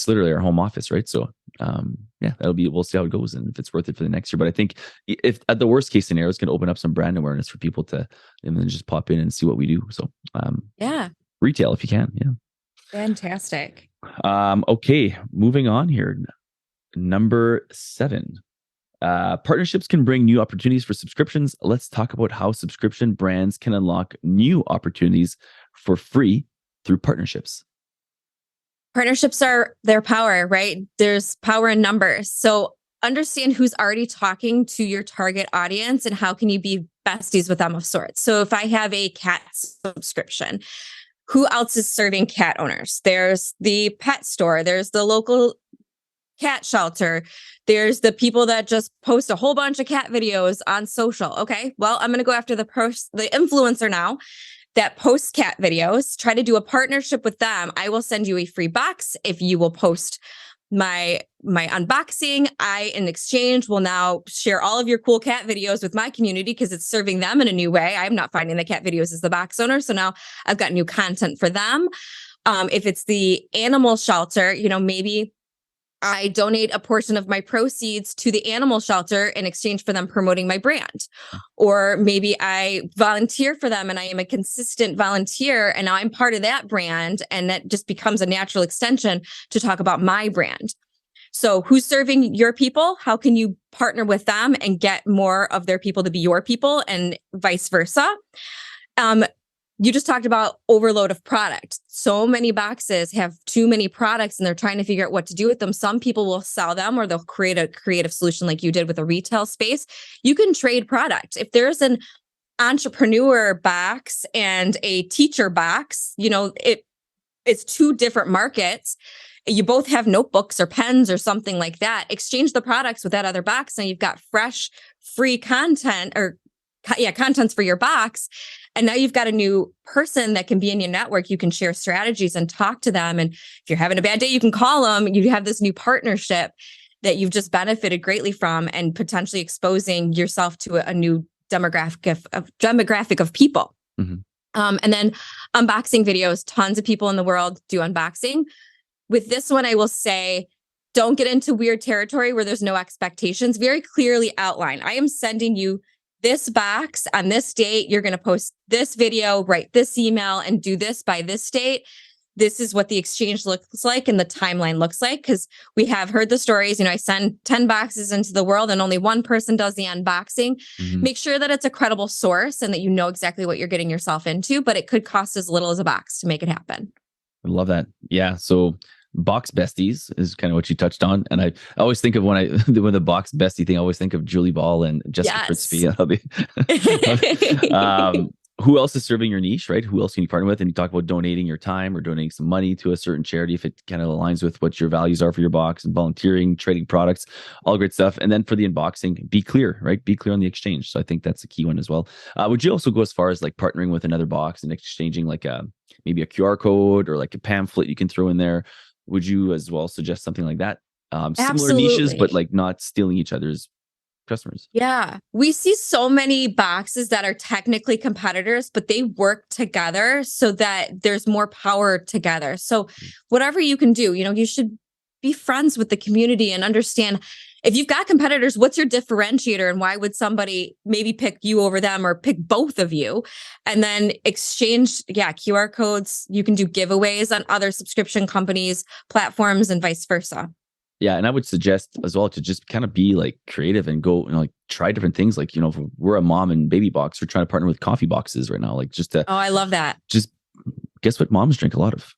literally our home office, right? So we'll see how it goes and if it's worth it for the next year. But I think if at the worst case scenario, it's going to open up some brand awareness for people to, and then just pop in and see what we do. So retail if you can. Yeah. Fantastic. Okay. Moving on here. Number 7. Partnerships can bring new opportunities for subscriptions. Let's talk about how subscription brands can unlock new opportunities for free through partnerships. Partnerships are their power, right? There's power in numbers. So understand who's already talking to your target audience and how can you be besties with them of sorts. So if I have a cat subscription, who else is serving cat owners? There's the pet store. There's the local cat shelter. There's the people that just post a whole bunch of cat videos on social. Okay, well, I'm going to go after the influencer now that posts cat videos, try to do a partnership with them. I will send you a free box if you will post my unboxing. I, in exchange, will now share all of your cool cat videos with my community because it's serving them in a new way. I'm not finding the cat videos as the box owner. So now I've got new content for them. If it's the animal shelter, maybe I donate a portion of my proceeds to the animal shelter in exchange for them promoting my brand. Or maybe I volunteer for them and I am a consistent volunteer and now I'm part of that brand, and that just becomes a natural extension to talk about my brand. So who's serving your people? How can you partner with them and get more of their people to be your people and vice versa? You just talked about overload of product. So many boxes have too many products and they're trying to figure out what to do with them. Some people will sell them or they'll create a creative solution like you did with a retail space. You can trade product. If there's an entrepreneur box and a teacher box, it's two different markets. You both have notebooks or pens or something like that. Exchange the products with that other box and you've got fresh, free content contents for your box. And now you've got a new person that can be in your network. You can share strategies and talk to them. And if you're having a bad day, you can call them. You have this new partnership that you've just benefited greatly from and potentially exposing yourself to a new demographic of people. Mm-hmm. And then unboxing videos. Tons of people in the world do unboxing. With this one, I will say, don't get into weird territory where there's no expectations. Very clearly outline. I am sending you this box on this date. You're going to post this video, write this email, and do this by this date. This is what the exchange looks like and the timeline looks like. Because we have heard the stories. I send 10 boxes into the world and only one person does the unboxing. Mm-hmm. Make sure that it's a credible source and that you know exactly what you're getting yourself into, but it could cost as little as a box to make it happen. I love that. Yeah. So box besties is kind of what you touched on. And I always think of when the box bestie thing, I always think of Julie Ball and Jessica Pritzby. Who else is serving your niche, right? Who else can you partner with? And you talk about donating your time or donating some money to a certain charity if it kind of aligns with what your values are for your box, and volunteering, trading products, all great stuff. And then for the unboxing, be clear, right? Be clear on the exchange. So I think that's a key one as well. Would you also go as far as like partnering with another box and exchanging like maybe a QR code or like a pamphlet you can throw in there? Would you as well suggest something like that? Similar niches, but like not stealing each other's customers. Yeah. We see so many boxes that are technically competitors, but they work together so that there's more power together. So whatever you can do, you should be friends with the community and understand if you've got competitors, what's your differentiator and why would somebody maybe pick you over them or pick both of you? And then exchange, QR codes. You can do giveaways on other subscription companies, platforms, and vice versa. Yeah. And I would suggest as well to just kind of be like creative and go, like try different things. Like, if we're a mom and baby box, we're trying to partner with coffee boxes right now. Like just to, I love that. Just guess what? Moms drink a lot of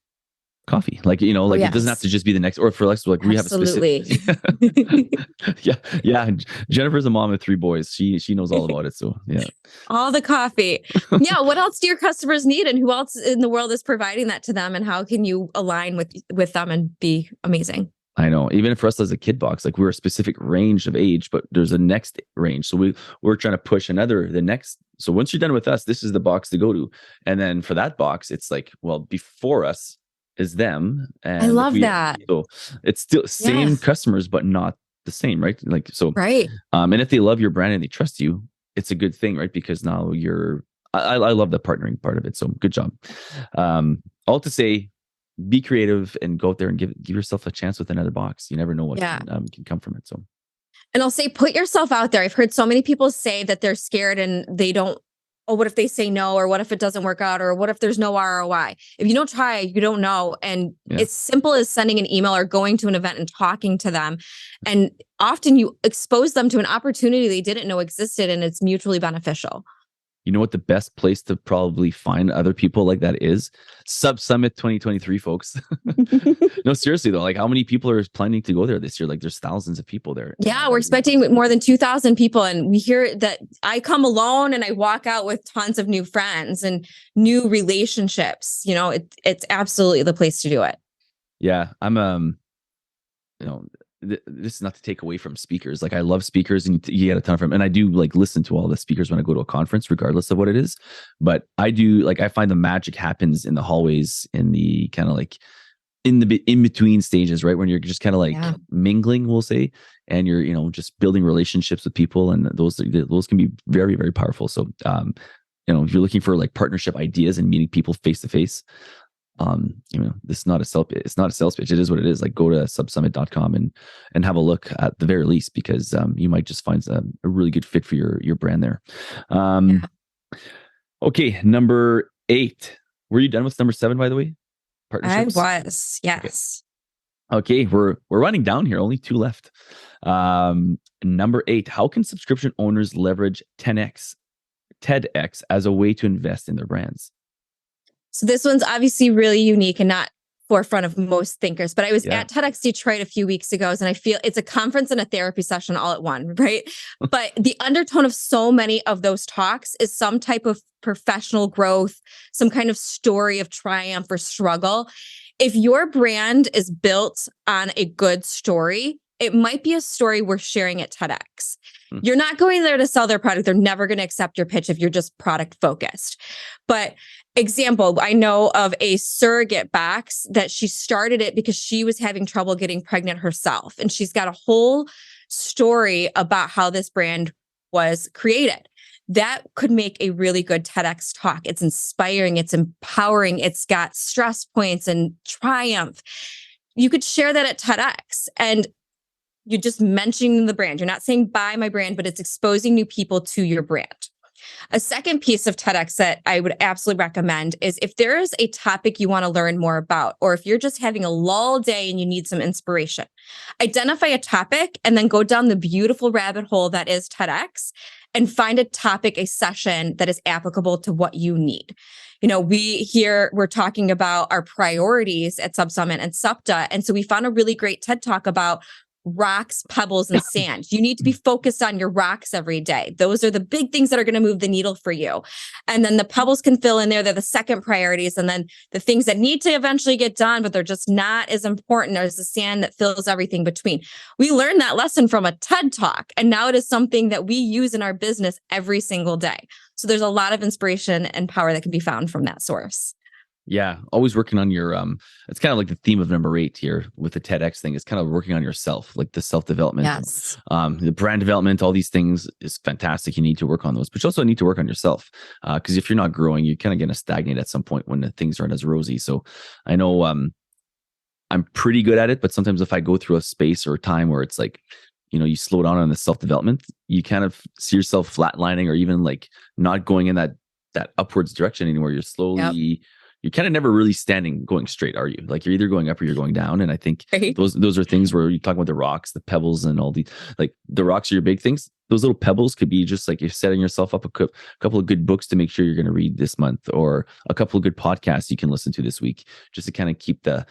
coffee. Like, It doesn't have to just be the next, or for us, like we Absolutely. have a specific. Yeah. Jennifer's a mom of 3 boys. She knows all about it. So yeah. All the coffee. Yeah. What else do your customers need and who else in the world is providing that to them? And how can you align with them and be amazing? I know. Even for us as a kid box, like we're a specific range of age, but there's a next range. So we're trying to push the next. So once you're done with us, this is the box to go to. And then for that box, it's like, well, before us is them. And I love that. So it's still same customers, but not the same, right? Like, so, right. And if they love your brand and they trust you, it's a good thing, right? Because now I love the partnering part of it. So good job. All to say, be creative and go out there and give yourself a chance with another box. You never know what can come from it. So, and I'll say, put yourself out there. I've heard so many people say that they're scared and they don't. Oh, what if they say no? Or what if it doesn't work out? Or what if there's no ROI? If you don't try, you don't know. And it's simple as sending an email or going to an event and talking to them. And often you expose them to an opportunity they didn't know existed, and it's mutually beneficial. You know what the best place to probably find other people like that is? SubSummit 2023, folks. No, seriously though, like how many people are planning to go there this year? Like there's thousands of people there. Yeah, we're expecting more than 2,000 people. And we hear that I come alone and I walk out with tons of new friends and new relationships. It's absolutely the place to do it. Yeah, I'm this is not to take away from speakers. Like I love speakers and you get a ton of them. And I do like listen to all the speakers when I go to a conference, regardless of what it is. But I find the magic happens in the hallways, in the kind of like in between stages, right? When you're just kind of like mingling, we'll say, and you're, just building relationships with people. And those can be very, very powerful. So, if you're looking for like partnership ideas and meeting people face to face, this is not a sales pitch. It is what it is. Like go to subsummit.com and have a look at the very least, because you might just find a really good fit for your brand there. Okay. Number 8. Were you done with number 7, by the way? Partnerships? I was, yes. Okay. We're running down here. Only 2 left. Number 8, how can subscription owners leverage TEDx as a way to invest in their brands? So this one's obviously really unique and not forefront of most thinkers, but I was at TEDx Detroit a few weeks ago, and I feel it's a conference and a therapy session all at one, right? But the undertone of so many of those talks is some type of professional growth, some kind of story of triumph or struggle. If your brand is built on a good story, it might be a story worth sharing at TEDx. You're not going there to sell their product. They're never going to accept your pitch if you're just product focused. But example, I know of a surrogate box that she started it because she was having trouble getting pregnant herself. And she's got a whole story about how this brand was created. That could make a really good TEDx talk. It's inspiring. It's empowering. It's got stress points and triumph. You could share that at TEDx, and you're just mentioning the brand. You're not saying buy my brand, but it's exposing new people to your brand. A second piece of TEDx that I would absolutely recommend is if there is a topic you want to learn more about, or if you're just having a lull day and you need some inspiration, identify a topic and then go down the beautiful rabbit hole that is TEDx and find a topic, a session that is applicable to what you need. We're talking about our priorities at SubSummit and Subta. And so we found a really great TED Talk about rocks, pebbles, and sand. You need to be focused on your rocks every day. Those are the big things that are going to move the needle for you. And then the pebbles can fill in there. They're the second priorities. And then the things that need to eventually get done, but they're just not as important as the sand that fills everything between. We learned that lesson from a TED Talk, and now it is something that we use in our business every single day. So there's a lot of inspiration and power that can be found from that source. Yeah, always working on your it's kind of like the theme of number 8 here with the TEDx thing, is kind of working on yourself, like the self-development. Yes. The brand development, all these things is fantastic. You need to work on those, but you also need to work on yourself, because if you're not growing, you're kind of going to stagnate at some point when the things aren't as rosy. So I know I'm pretty good at it, but sometimes if I go through a space or a time where it's like, you slow down on the self-development, you kind of see yourself flatlining or even like not going in that upwards direction anymore. You're slowly you're kind of never really going straight, are you? Like you're either going up or you're going down. And I think those are things where you talk about the rocks, the pebbles, and all the, like the rocks are your big things. Those little pebbles could be just like you're setting yourself up a couple of good books to make sure you're going to read this month, or a couple of good podcasts you can listen to this week, just to kind of keep the,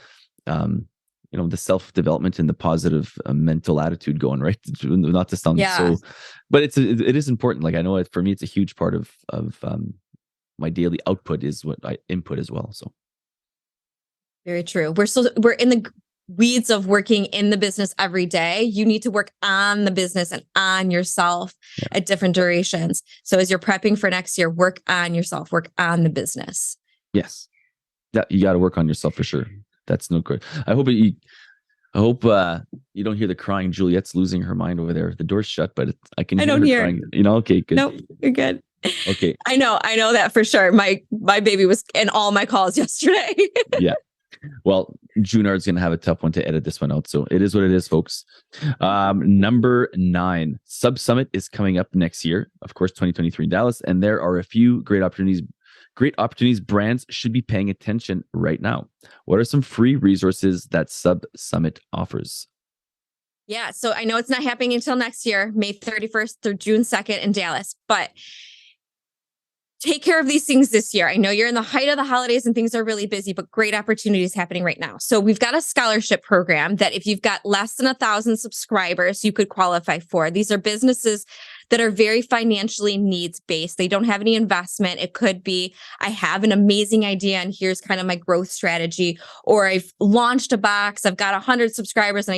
the self-development and the positive mental attitude going, right? Not to sound so, but it is important. Like I know for me, it's a huge part of my daily output is what I input as well. So very true. We're in the weeds of working in the business every day. You need to work on the business and on yourself at different durations. So as you're prepping for next year, work on yourself, work on the business. Yes. Yeah, you got to work on yourself for sure. That's no good. I hope you don't hear the crying. Juliet's losing her mind over there. The door's shut, but I can hear her crying. Okay, good. Nope, you're good. Okay. I know that for sure. My baby was in all my calls yesterday. Yeah. Well, Junard's going to have a tough one to edit this one out. So it is what it is, folks. Number 9, SubSummit is coming up next year. Of course, 2023 in Dallas. And there are a few great opportunities brands should be paying attention right now. What are some free resources that SubSummit offers? Yeah. So I know it's not happening until next year, May 31st through June 2nd in Dallas, but take care of these things this year. I know you're in the height of the holidays and things are really busy, but great opportunities happening right now. So we've got a scholarship program that if you've got less than 1,000 subscribers, you could qualify for. These are businesses that are very financially needs-based. They don't have any investment. It could be, I have an amazing idea and here's kind of my growth strategy, or I've launched a box, I've got 100 subscribers and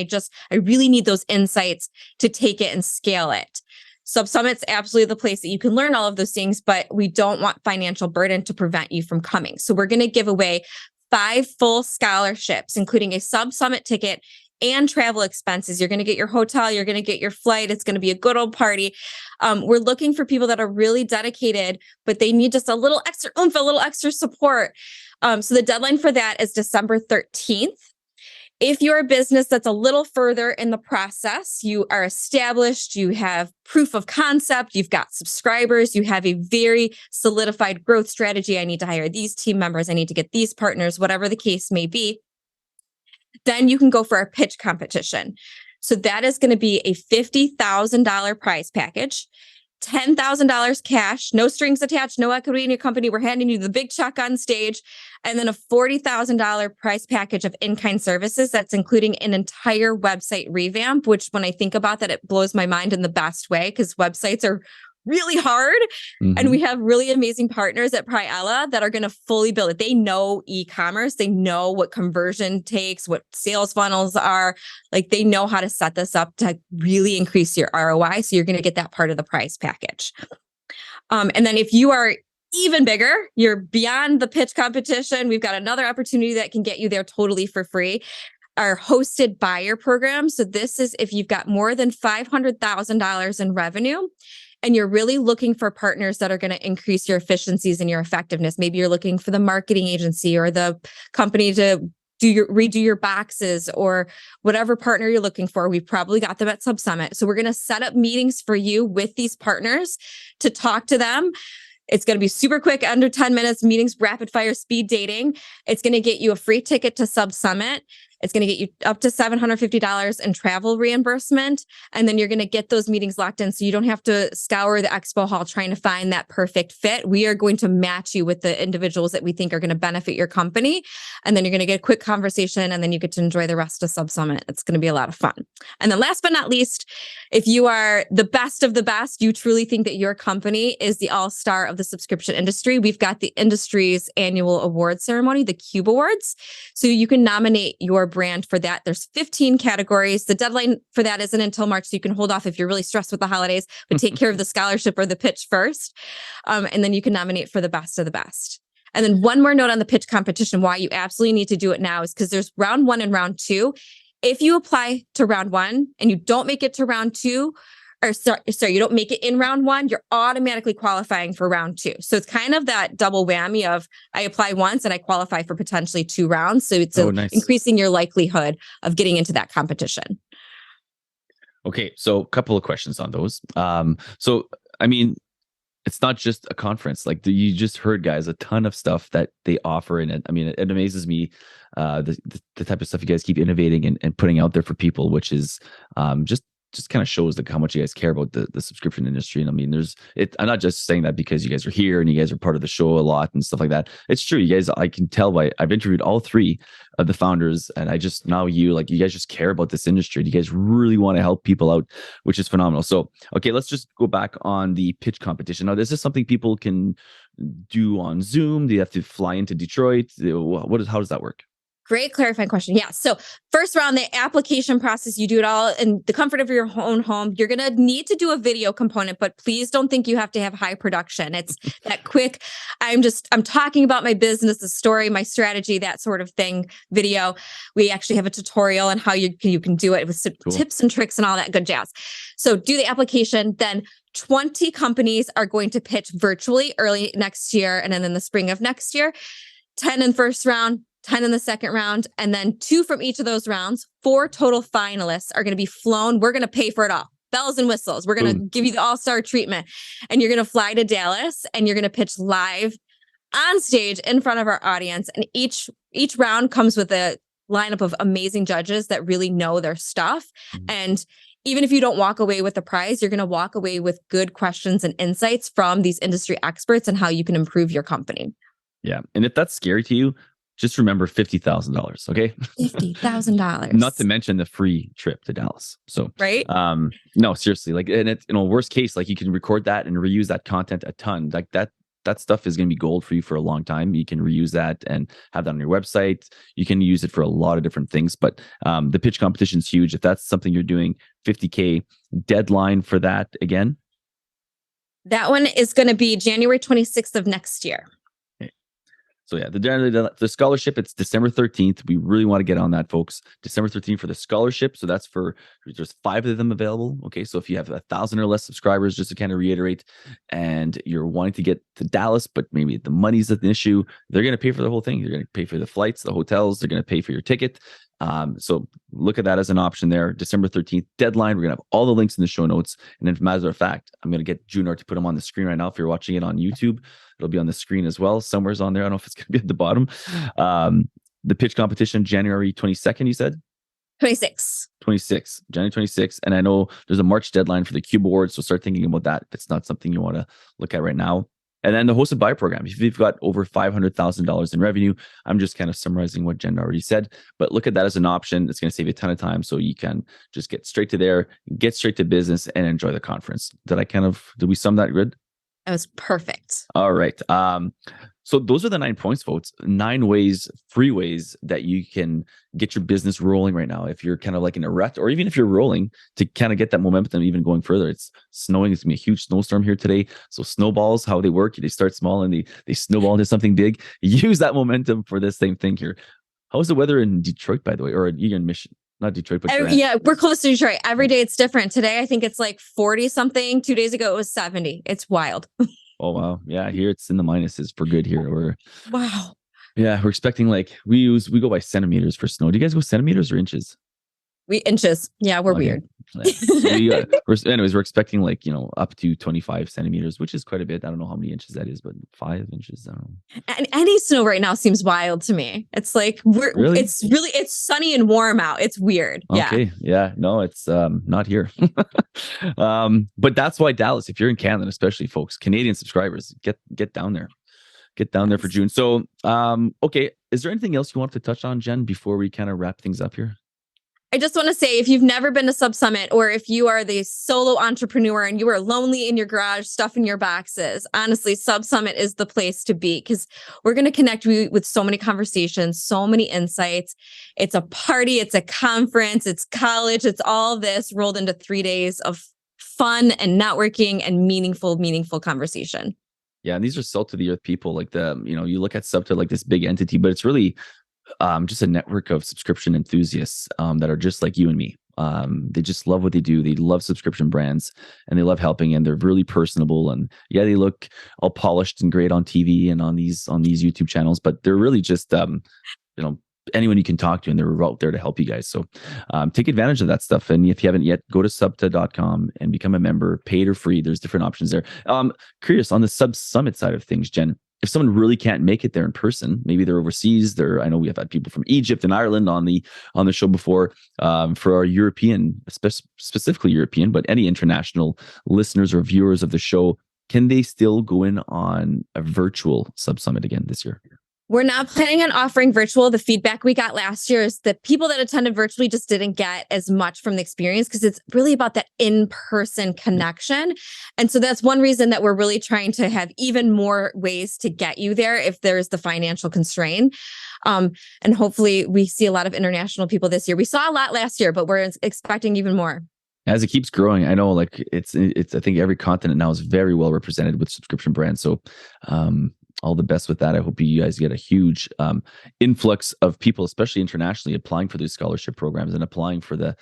I really need those insights to take it and scale it. SubSummit's absolutely the place that you can learn all of those things, but we don't want financial burden to prevent you from coming. So we're going to give away 5 full scholarships, including a SubSummit ticket and travel expenses. You're going to get your hotel, you're going to get your flight. It's going to be a good old party. We're looking for people that are really dedicated, but they need just a little extra oomph, a little extra support. So the deadline for that is December 13th. If you're a business that's a little further in the process, you are established, you have proof of concept, you've got subscribers, you have a very solidified growth strategy. I need to hire these team members, I need to get these partners, whatever the case may be, then you can go for a pitch competition. So that is going to be a $50,000 prize package. $10,000 cash, no strings attached, no equity in your company. We're handing you the big check on stage, and then a $40,000 price package of in-kind services. That's including an entire website revamp, which when I think about that, it blows my mind in the best way because websites are really hard. And we have really amazing partners at Priella that are going to fully build it. They know e-commerce. They know what conversion takes, what sales funnels are. Like they know how to set this up to really increase your ROI. So you're going to get that part of the prize package. And then if you are even bigger, you're beyond the pitch competition, we've got another opportunity that can get you there totally for free. Our hosted buyer program. So this is if you've got more than $500,000 in revenue, and you're really looking for partners that are going to increase your efficiencies and your effectiveness. Maybe you're looking for the marketing agency or the company to redo your boxes or whatever partner you're looking for. We've probably got them at SubSummit. So we're going to set up meetings for you with these partners to talk to them. It's going to be super quick, under 10 minutes, meetings, rapid fire, speed dating. It's going to get you a free ticket to SubSummit. It's going to get you up to $750 in travel reimbursement. And then you're going to get those meetings locked in so you don't have to scour the expo hall trying to find that perfect fit. We are going to match you with the individuals that we think are going to benefit your company. And then you're going to get a quick conversation and then you get to enjoy the rest of SubSummit. It's going to be a lot of fun. And then last but not least, if you are the best of the best, you truly think that your company is the all-star of the subscription industry, we've got the industry's annual award ceremony, the Cube Awards. So you can nominate your brand for that. There's 15 categories. The deadline for that isn't until March, so you can hold off if you're really stressed with the holidays, but take care of the scholarship or the pitch first. And then you can nominate for the best of the best. And then one more note on the pitch competition, why you absolutely need to do it now is because there's round 1 and round 2. If you apply to round 1 and you don't make it to round 2, or sorry, you don't make it in round 1, you're automatically qualifying for round 2. So it's kind of that double whammy of I apply once and I qualify for potentially 2 rounds. So it's nice. Increasing your likelihood of getting into that competition. Okay, so a couple of questions on those. So, I mean, it's not just a conference. Like you just heard, guys, a ton of stuff that they offer. And I mean, it amazes me the type of stuff you guys keep innovating and putting out there for people, which is just kind of shows like how much you guys care about the subscription industry. And I mean, I'm not just saying that because you guys are here and you guys are part of the show a lot and stuff like that. It's true. You guys, I can tell by I've interviewed all 3 of the founders and you guys just care about this industry. You guys really want to help people out, which is phenomenal. So, okay, let's just go back on the pitch competition. Now, this is something people can do on Zoom. Do you have to fly into Detroit? How does that work? Great clarifying question. Yeah. So first round, the application process, you do it all in the comfort of your own home. You're going to need to do a video component, but please don't think you have to have high production. It's that quick, I'm talking about my business, the story, my strategy, that sort of thing video. We actually have a tutorial on how you can do it with tips and tricks and all that good jazz. So do the application, then 20 companies are going to pitch virtually early next year. And then in the spring of next year, 10 in the first round, 10 in the second round, and then 2 from each of those rounds. 4 total finalists are going to be flown. We're going to pay for it all. Bells and whistles. We're going to give you the all-star treatment. And you're going to fly to Dallas and you're going to pitch live on stage in front of our audience. And each round comes with a lineup of amazing judges that really know their stuff. And even if you don't walk away with a prize, you're going to walk away with good questions and insights from these industry experts and how you can improve your company. Yeah. And if that's scary to you, just remember $50,000. Okay. $50,000. Not to mention the free trip to Dallas. So, right. No, seriously, like, and it's, worst case, like you can record that and reuse that content a ton. Like that stuff is going to be gold for you for a long time. You can reuse that and have that on your website. You can use it for a lot of different things, but the pitch competition is huge. If that's something you're doing, 50K deadline for that again. That one is going to be January 26th of next year. Okay. So yeah, the scholarship, it's December 13th. We really want to get on that, folks. December 13th for the scholarship. So that's there's 5 of them available. Okay. So if you have 1,000 or less subscribers, just to kind of reiterate, and you're wanting to get to Dallas, but maybe the money's an issue, they're going to pay for the whole thing. They're going to pay for the flights, the hotels. They're going to pay for your ticket. So look at that as an option there. December 13th deadline. We're going to have all the links in the show notes. And as a matter of fact, I'm going to get Junior to put them on the screen right now. If you're watching it on YouTube, it'll be on the screen as well. Somewhere's on there. I don't know if it's going to be at the bottom. The pitch competition, January 22nd, you said? 26. January 26th. And I know there's a March deadline for the Cube Awards. So start thinking about that if it's not something you want to look at right now. And then the hosted buyer program. If you've got over $500,000 in revenue, I'm just kind of summarizing what Jen already said, but look at that as an option. It's going to save you a ton of time. So you can just get straight to there, get straight to business, and enjoy the conference. Did we sum that good? That was perfect. All right. So those are the 9 points, folks. 9 ways, free ways that you can get your business rolling right now. If you're kind of like in a rut, or even if you're rolling, to kind of get that momentum even going further. It's snowing. It's gonna be a huge snowstorm here today. So snowballs, how they work, they start small and they snowball into something big. Use that momentum for this same thing here. How's the weather in Detroit, by the way, or you're in Michigan? Not Detroit, but yeah, we're close to Detroit. Every day it's different. Today, I think it's like 40 something. 2 days ago, it was 70. It's wild. Oh, wow. Yeah. Here it's in the minuses for good here. Wow. Yeah. We're expecting we go by centimeters for snow. Do you guys go centimeters or inches? We inches. Yeah, we're weird. Yeah. We're expecting up to 25 centimeters, which is quite a bit. I don't know how many inches that is, but 5 inches. I don't know. And any snow right now seems wild to me. It's like it's sunny and warm out. It's weird. Okay. Yeah. No, it's not here. But that's why Dallas, if you're in Canada, especially folks, Canadian subscribers, get down there. Get down there for June. So, okay. Is there anything else you want to touch on, Jen, before we kind of wrap things up here? I just want to say, if you've never been to SubSummit, or if you are the solo entrepreneur and you are lonely in your garage, stuffing your boxes, honestly, SubSummit is the place to be, because we're going to connect with so many conversations, so many insights. It's a party, it's a conference, it's college, it's all this rolled into 3 days of fun and networking and meaningful conversation. Yeah. And these are salt to the earth people. Like you look at Subta like this big entity, but it's really just a network of subscription enthusiasts that are just like you and me. They just love what they do. They love subscription brands and they love helping, and they're really personable. And yeah, they look all polished and great on TV and on these YouTube channels, but they're really just anyone you can talk to, and they're out there to help you guys. So take advantage of that stuff. And if you haven't yet, go to subta.com and become a member, paid or free. There's different options there. Curious on the SubSummit side of things, Jen. If someone really can't make it there in person, maybe they're overseas. I know we have had people from Egypt and Ireland on the show before. For our European, specifically European, but any international listeners or viewers of the show, can they still go in on a virtual SubSummit again this year? We're not planning on offering virtual. The feedback we got last year is that people that attended virtually just didn't get as much from the experience, because it's really about that in-person connection. And so that's one reason that we're really trying to have even more ways to get you there if there's the financial constraint. And hopefully we see a lot of international people this year. We saw a lot last year, but we're expecting even more. As it keeps growing, I know it's I think every continent now is very well represented with subscription brands. So all the best with that. I hope you guys get a huge influx of people, especially internationally, applying for these scholarship programs and applying for the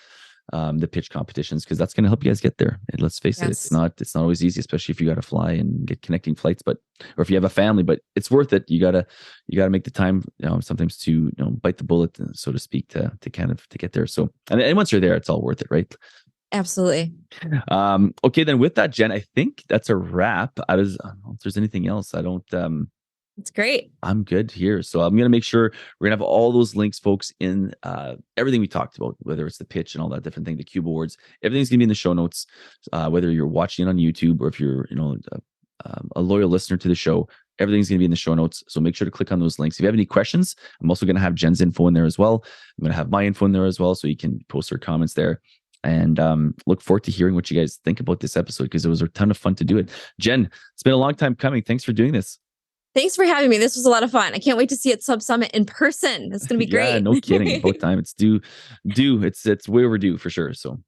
pitch competitions, because that's going to help you guys get there. And let's face it, it's not always easy, especially if you got to fly and get connecting flights, or if you have a family. But it's worth it. You gotta make the time, sometimes to bite the bullet, so to speak, to get there. So and once you're there, it's all worth it, right? Absolutely. Okay, then with that, Jen, I think that's a wrap. I don't know if there's anything else. I don't. It's great. I'm good here. So I'm going to make sure we're going to have all those links, folks, in everything we talked about, whether it's the pitch and all that different thing, the Cube Awards, everything's going to be in the show notes, whether you're watching it on YouTube or if you're, a loyal listener to the show, everything's going to be in the show notes. So make sure to click on those links. If you have any questions, I'm also going to have Jenn's info in there as well. I'm going to have my info in there as well. So you can post your comments there. And look forward to hearing what you guys think about this episode, because it was a ton of fun to do it. Jenn, it's been a long time coming. Thanks for doing this. Thanks for having me. This was a lot of fun. I can't wait to see it at SubSummit in person. It's going to be great. Yeah, no kidding. About time. It's due. It's way overdue for sure. So,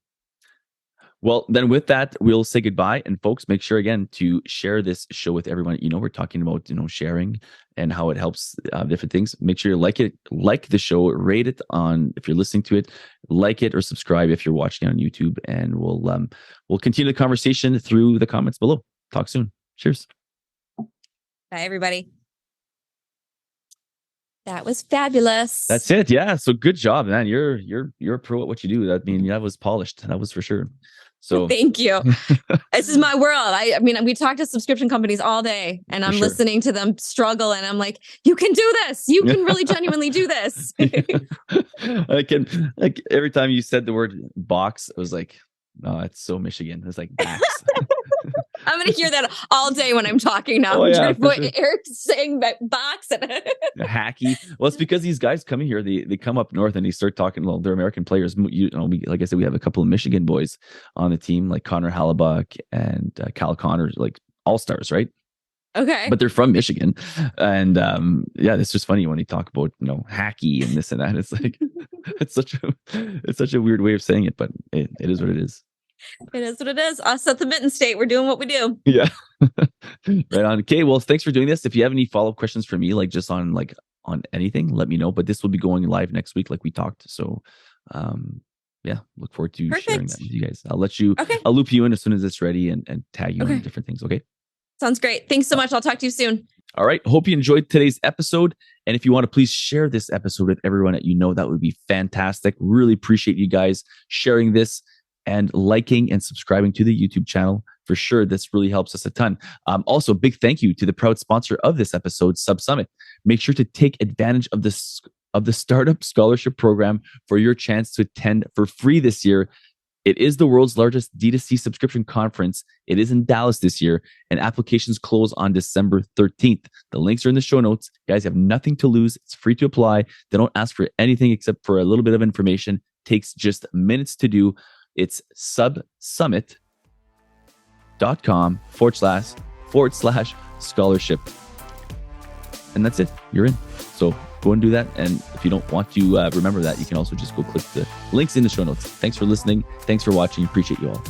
well, then with that, we'll say goodbye. And folks, make sure again to share this show with everyone. We're talking about, sharing and how it helps different things. Make sure you like the show, rate it on, if you're listening to it, like it or subscribe if you're watching on YouTube. And we'll continue the conversation through the comments below. Talk soon. Cheers. Bye, everybody. That was fabulous. That's it. Yeah. So good job, man. You're a pro at what you do. That was polished. That was for sure. So thank you. This is my world. I mean, we talk to subscription companies all day, and I'm listening to them struggle, and I'm like, you can do this. You can really genuinely do this. I can, like, every time you said the word box, I was like, no, it's so Michigan. It's like box. I'm going to hear that all day when I'm talking now. Eric's saying box. Hacky. Well, it's because these guys coming here, they come up north and they start talking. Well, they're American players. Like I said, we have a couple of Michigan boys on the team, like Connor Hallebuck and Cal Connor, like all-stars, right? Okay. But they're from Michigan. And it's just funny when they talk about, hacky and this and that. It's like, it's such a weird way of saying it, but it is what it is. It is what it is. Us at the Mitten State, we're doing what we do. Yeah. Right on. Okay. Well, thanks for doing this. If you have any follow-up questions for me, like just on anything, let me know. But this will be going live next week, like we talked. So, look forward to sharing that with you guys. I'll loop you in as soon as it's ready and tag you on different things. Okay. Sounds great. Thanks so much. I'll talk to you soon. All right. Hope you enjoyed today's episode. And if you want to please share this episode with everyone that you know, that would be fantastic. Really appreciate you guys sharing this and liking and subscribing to the YouTube channel. For sure, this really helps us a ton. Also, big thank you to the proud sponsor of this episode, SubSummit. Make sure to take advantage of the Startup Scholarship Program for your chance to attend for free this year. It is the world's largest D2C subscription conference. It is in Dallas this year, and applications close on December 13th. The links are in the show notes. You guys have nothing to lose. It's free to apply. They don't ask for anything except for a little bit of information. Takes just minutes to do. It's subsummit.com/scholarship. And that's it. You're in. So go and do that. And if you don't want to remember that, you can also just go click the links in the show notes. Thanks for listening. Thanks for watching. Appreciate you all.